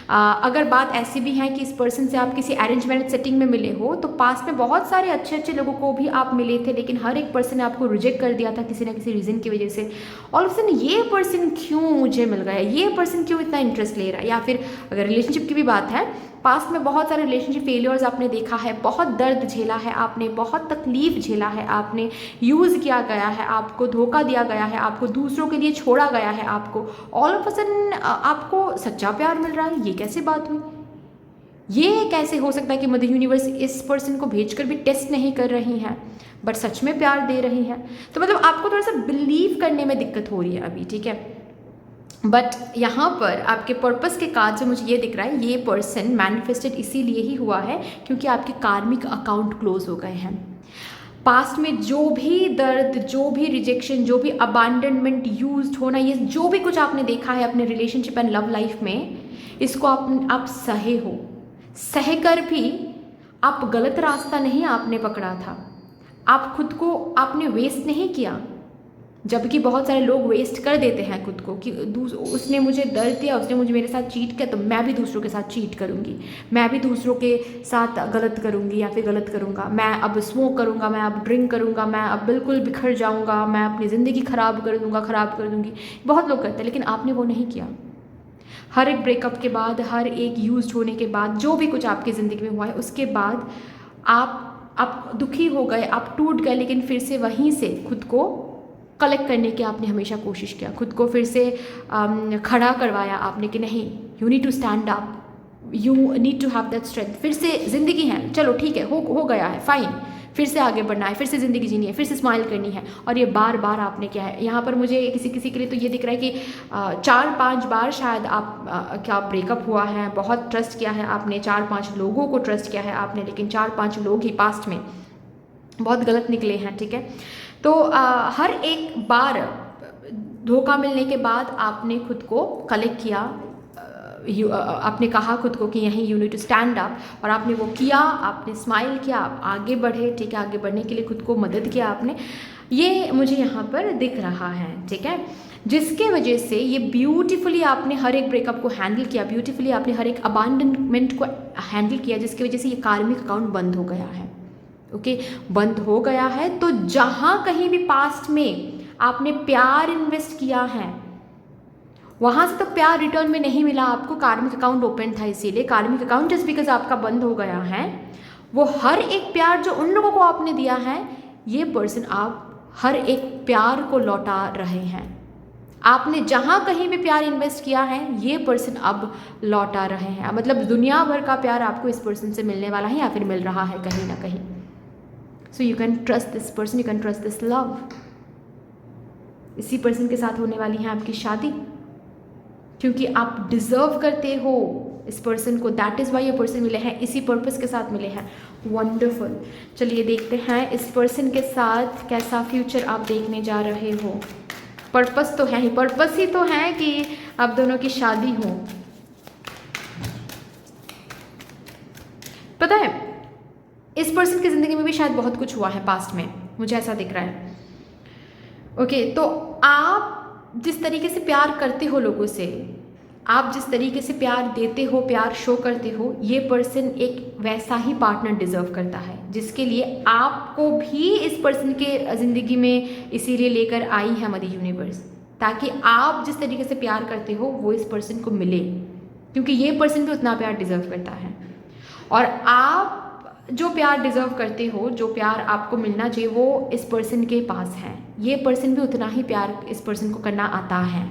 S1: अगर बात ऐसी भी है कि इस पर्सन से आप किसी अरेंज मैरिज सेटिंग में मिले हो, तो पास्ट में बहुत सारे अच्छे अच्छे लोगों को भी आप मिले थे, लेकिन हर एक पर्सन ने आपको रिजेक्ट कर दिया था किसी ना किसी रीज़न की वजह से। ऑल ऑफ सडन ये पर्सन क्यों मुझे मिल गया, ये पर्सन क्यों इतना इंटरेस्ट ले रहा है। या फिर अगर रिलेशनशिप की भी बात है, पास्ट में बहुत सारे रिलेशनशिप फेलियर्स आपने देखा है, बहुत दर्द झेला है आपने, बहुत तकलीफ झेला है आपने, यूज़ किया गया है, आपको धोखा दिया गया है, आपको दूसरों के लिए छोड़ा गया है आपको। ऑल ऑफ अ सडन आपको सच्चा प्यार मिल रहा है, ये कैसे बात हुई। ये कैसे हो सकता है कि मदर यूनिवर्स इस पर्सन को भेजकर भी टेस्ट नहीं कर रही है बट सच में प्यार दे रही है। तो मतलब आपको थोड़ा सा बिलीव करने में दिक्कत हो रही है अभी, ठीक है। बट यहाँ पर आपके पर्पस के कार्ड से मुझे ये दिख रहा है, ये पर्सन मैनिफेस्टेड इसीलिए ही हुआ है क्योंकि आपके कार्मिक अकाउंट क्लोज हो गए हैं। पास्ट में जो भी दर्द, जो भी रिजेक्शन, जो भी अबांडनमेंट, यूज्ड होना, ये जो भी कुछ आपने देखा है अपने रिलेशनशिप एंड लव लाइफ में, इसको आप सहे हो। सहकर भी आप गलत रास्ता नहीं आपने पकड़ा था, आप खुद को आपने वेस्ट नहीं किया, जबकि बहुत सारे लोग वेस्ट कर देते हैं खुद को कि उसने मुझे दर्द दिया, उसने मुझे मेरे साथ चीट किया, तो मैं भी दूसरों के साथ चीट करूँगी, मैं भी दूसरों के साथ गलत करूँगी या फिर गलत करूँगा, मैं अब स्मोक करूँगा, मैं अब ड्रिंक करूँगा, मैं अब बिल्कुल बिखर जाऊँगा, मैं अपनी ज़िंदगी ख़राब कर दूँगा, ख़राब कर दूँगी। बहुत लोग करते हैं, लेकिन आपने वो नहीं किया। हर एक ब्रेकअप के बाद, हर एक यूज्ड होने के बाद, जो भी कुछ आपकी ज़िंदगी में हुआ है उसके बाद आप दुखी हो गए, आप टूट गए, लेकिन फिर से वहीं से खुद को कलेक्ट करने की आपने हमेशा कोशिश किया, खुद को फिर से खड़ा करवाया आपने कि नहीं, you need to stand up, you need to have that strength. फिर से ज़िंदगी है, चलो ठीक है, हो गया है, फाइन, फिर से आगे बढ़ना है, फिर से ज़िंदगी जीनी है, फिर से स्माइल करनी है। और ये बार बार आपने क्या है, यहाँ पर मुझे किसी के लिए तो ये दिख रहा है कि 4-5 बार शायद क्या ब्रेकअप हुआ है, बहुत ट्रस्ट किया है आपने, 4-5 लोगों को ट्रस्ट किया है आपने, लेकिन 4-5 लोग ही पास्ट में बहुत गलत निकले हैं, ठीक है। तो हर एक बार धोखा मिलने के बाद आपने खुद को कलेक्ट किया, आपने कहा खुद को कि यहीं you need to stand up, और आपने वो किया, आपने स्माइल किया, आप आगे बढ़े, ठीक है, आगे बढ़ने के लिए खुद को मदद किया आपने। ये मुझे यहाँ पर दिख रहा है, ठीक है, जिसके वजह से ये ब्यूटीफुली आपने हर एक ब्रेकअप को हैंडल किया, ब्यूटीफुली आपने हर एक अबांडनमेंट को हैंडल किया, जिसकी वजह से ये कार्मिक अकाउंट बंद हो गया है। ओके, बंद हो गया है। तो जहाँ कहीं भी पास्ट में आपने प्यार इन्वेस्ट किया है, वहाँ से तो प्यार रिटर्न में नहीं मिला आपको, कार्मिक अकाउंट ओपन था, इसीलिए कार्मिक अकाउंट जस्ट बिकॉज आपका बंद हो गया है, वो हर एक प्यार जो उन लोगों को आपने दिया है, ये पर्सन आप हर एक प्यार को लौटा रहे हैं। आपने जहाँ कहीं भी प्यार इन्वेस्ट किया है, ये पर्सन अब लौटा रहे हैं। मतलब दुनिया भर का प्यार आपको इस पर्सन से मिलने वाला है या फिर मिल रहा है कहीं ना कहीं। So you can trust this person, you can trust this love. इसी पर्सन के साथ होने वाली है आपकी शादी, क्योंकि आप डिज़र्व करते हो इस पर्सन को, दैट इज़ वाई ये पर्सन मिले हैं, इसी पर्पस के साथ मिले हैं। वंडरफुल। चलिए देखते हैं इस पर्सन के साथ कैसा फ्यूचर आप देखने जा रहे हो। पर्पस तो है ही, पर्पस ही तो है कि आप दोनों की शादी हो। पता है, इस पर्सन की ज़िंदगी में भी शायद बहुत कुछ हुआ है पास्ट में, मुझे ऐसा दिख रहा है। ओके, तो आप जिस तरीके से प्यार करते हो लोगों से, आप जिस तरीके से प्यार देते हो, प्यार शो करते हो, ये पर्सन एक वैसा ही पार्टनर डिज़र्व करता है, जिसके लिए आपको भी इस पर्सन के ज़िंदगी में इसीलिए लेकर आई है मदर यूनिवर्स, ताकि आप जिस तरीके से प्यार करते हो वो इस पर्सन को मिले, क्योंकि ये पर्सन भी उतना प्यार डिज़र्व करता है। और आप जो प्यार डिज़र्व करते हो, जो प्यार आपको मिलना चाहिए, वो इस पर्सन के पास है। ये पर्सन भी उतना ही प्यार इस पर्सन को करना आता है।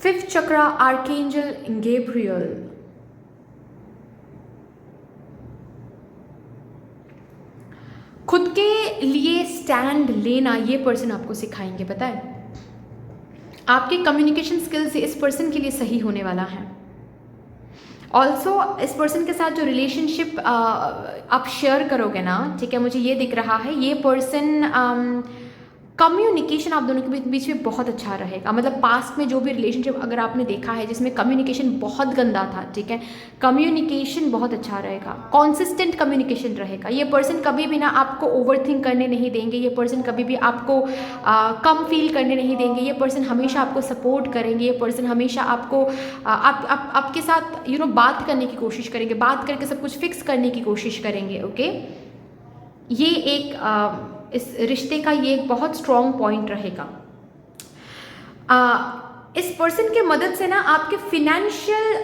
S1: फिफ्थ चक्रा, आर्कएंजल गैब्रियल। खुद के लिए स्टैंड लेना ये पर्सन आपको सिखाएंगे। पता है, आपके कम्युनिकेशन स्किल्स इस पर्सन के लिए सही होने वाला है। ऑल्सो इस पर्सन के साथ जो रिलेशनशिप आप शेयर करोगे ना, ठीक है, मुझे ये दिख रहा है ये पर्सन कम्युनिकेशन आप दोनों के बीच में बहुत अच्छा रहेगा। मतलब पास्ट में जो भी रिलेशनशिप अगर आपने देखा है जिसमें कम्युनिकेशन बहुत गंदा था, ठीक है, कम्युनिकेशन बहुत अच्छा रहेगा, कॉन्सिस्टेंट कम्युनिकेशन रहेगा। ये पर्सन कभी भी ना आपको ओवरथिंक करने नहीं देंगे, ये पर्सन कभी भी आपको कम फील करने नहीं देंगे, ये पर्सन हमेशा आपको सपोर्ट करेंगे, ये पर्सन हमेशा आपको आपके साथ बात करने की कोशिश करेंगे, बात करके सब कुछ फिक्स करने की कोशिश करेंगे। ओके, ये एक इस रिश्ते का ये एक बहुत स्ट्रॉन्ग पॉइंट रहेगा। इस पर्सन के मदद से ना आपके फिनेंशियल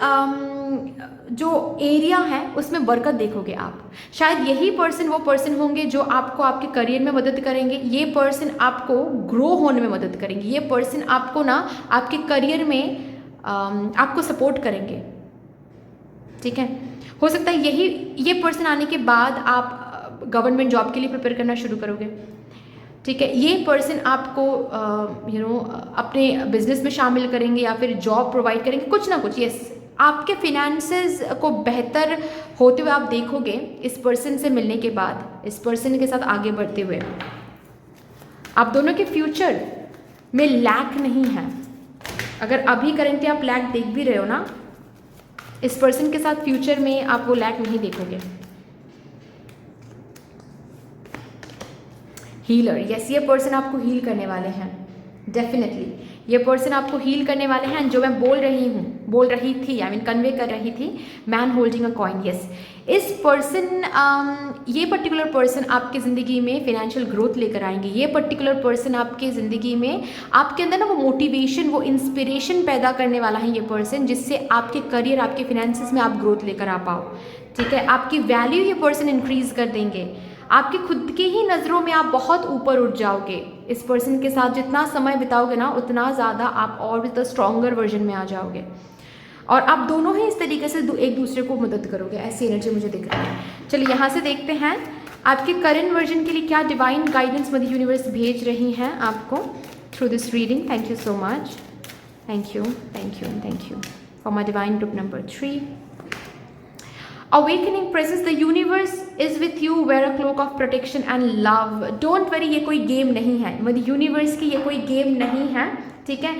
S1: जो एरिया है उसमें बरकत देखोगे आप। शायद यही पर्सन वो पर्सन होंगे जो आपको आपके करियर में मदद करेंगे, ये पर्सन आपको ग्रो होने में मदद करेंगे, ये पर्सन आपको ना आपके करियर में आपको सपोर्ट करेंगे। ठीक है, हो सकता है ये पर्सन आने के बाद आप गवर्नमेंट जॉब के लिए प्रिपेयर करना शुरू करोगे। ठीक है, ये पर्सन आपको अपने बिजनेस में शामिल करेंगे या फिर जॉब प्रोवाइड करेंगे, कुछ ना कुछ। यस, आपके फिनेंसेस को बेहतर होते हुए आप देखोगे इस पर्सन से मिलने के बाद, इस पर्सन के साथ आगे बढ़ते हुए। आप दोनों के फ्यूचर में लैक नहीं है, अगर अभी करंटली आप लैक देख भी रहे हो ना, इस पर्सन के साथ फ्यूचर में आप वो लैक नहीं देखोगे। हीलर, यस, ये पर्सन आपको हील करने वाले हैं, डेफिनेटली ये पर्सन आपको हील करने वाले हैं। जो मैं बोल रही थी, आई मीन कन्वे कर रही थी, man holding a coin, yes. इस पर्सन, ये पर्टिकुलर पर्सन आपकी ज़िंदगी में फिनेंशियल ग्रोथ लेकर आएंगे। ये पर्टिकुलर पर्सन आपकी ज़िंदगी में आपके अंदर ना वो मोटिवेशन, वो इंस्पिरेशन पैदा करने वाला है ये पर्सन, जिससे आपके करियर, आपके फिनेंसेस में आप ग्रोथ लेकर आ पाओ, ठीक है। आपकी वैल्यू ये पर्सन इंक्रीज़ कर देंगे। आपकी खुद की ही नज़रों में आप बहुत ऊपर उठ जाओगे। इस पर्सन के साथ जितना समय बिताओगे ना, उतना ज़्यादा आप और भी स्ट्रॉन्गर वर्जन में आ जाओगे, और आप दोनों ही इस तरीके से एक दूसरे को मदद करोगे। ऐसी एनर्जी मुझे दिख रही है। चलिए यहाँ से देखते हैं आपके करंट वर्जन के लिए क्या डिवाइन गाइडेंस मदर यूनिवर्स भेज रही हैं आपको through this reading. Thank you so much, thank you, thank you, thank you for my divine group number 3। Awakening presence, the universe is with you, wear a cloak of protection and love. Don't worry, ये कोई game नहीं है, मतलब universe की ये कोई game नहीं है, ठीक है।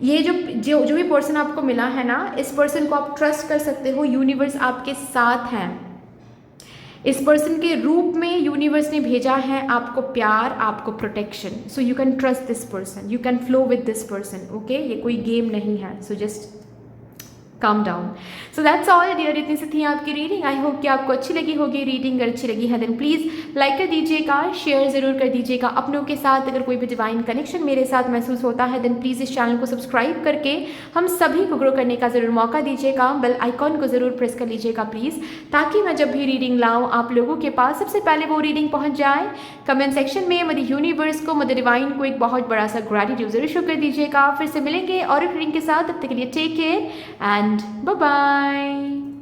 S1: ये जो भी पर्सन आपको मिला है ना, इस पर्सन को आप ट्रस्ट कर सकते हो। यूनिवर्स आपके साथ हैं। इस पर्सन के रूप में यूनिवर्स ने भेजा है आपको प्यार, आपको protection. So you can trust this person, you can flow with this person, okay. ये कोई गेम नहीं है, so just calm down. So that's all dear, इतनी सी थी आपकी रीडिंग। आई होप कि आपको अच्छी लगी होगी रीडिंग। अगर अच्छी लगी है देन प्लीज़ लाइक कर दीजिएगा, शेयर ज़रूर कर दीजिएगा अपनों के साथ। अगर कोई भी डिवाइन कनेक्शन मेरे साथ महसूस होता है देन प्लीज़ इस चैनल को सब्सक्राइब करके हम सभी को ग्रो करने का ज़रूर मौका दीजिएगा। बेल आइकॉन को ज़रूर प्रेस कर लीजिएगा प्लीज़, ताकि मैं जब भी रीडिंग लाऊँ आप लोगों के पास सबसे पहले वो रीडिंग पहुँच जाए। कमेंट सेक्शन में मदर यूनिवर्स को, मदर डिवाइन को एक बहुत बड़ा सा ग्रैटिट्यूड ज़रूर शो कर दीजिएगा। फिर से मिलेंगे और एक रीडिंग के साथ, तब तक के लिए take care and bye bye.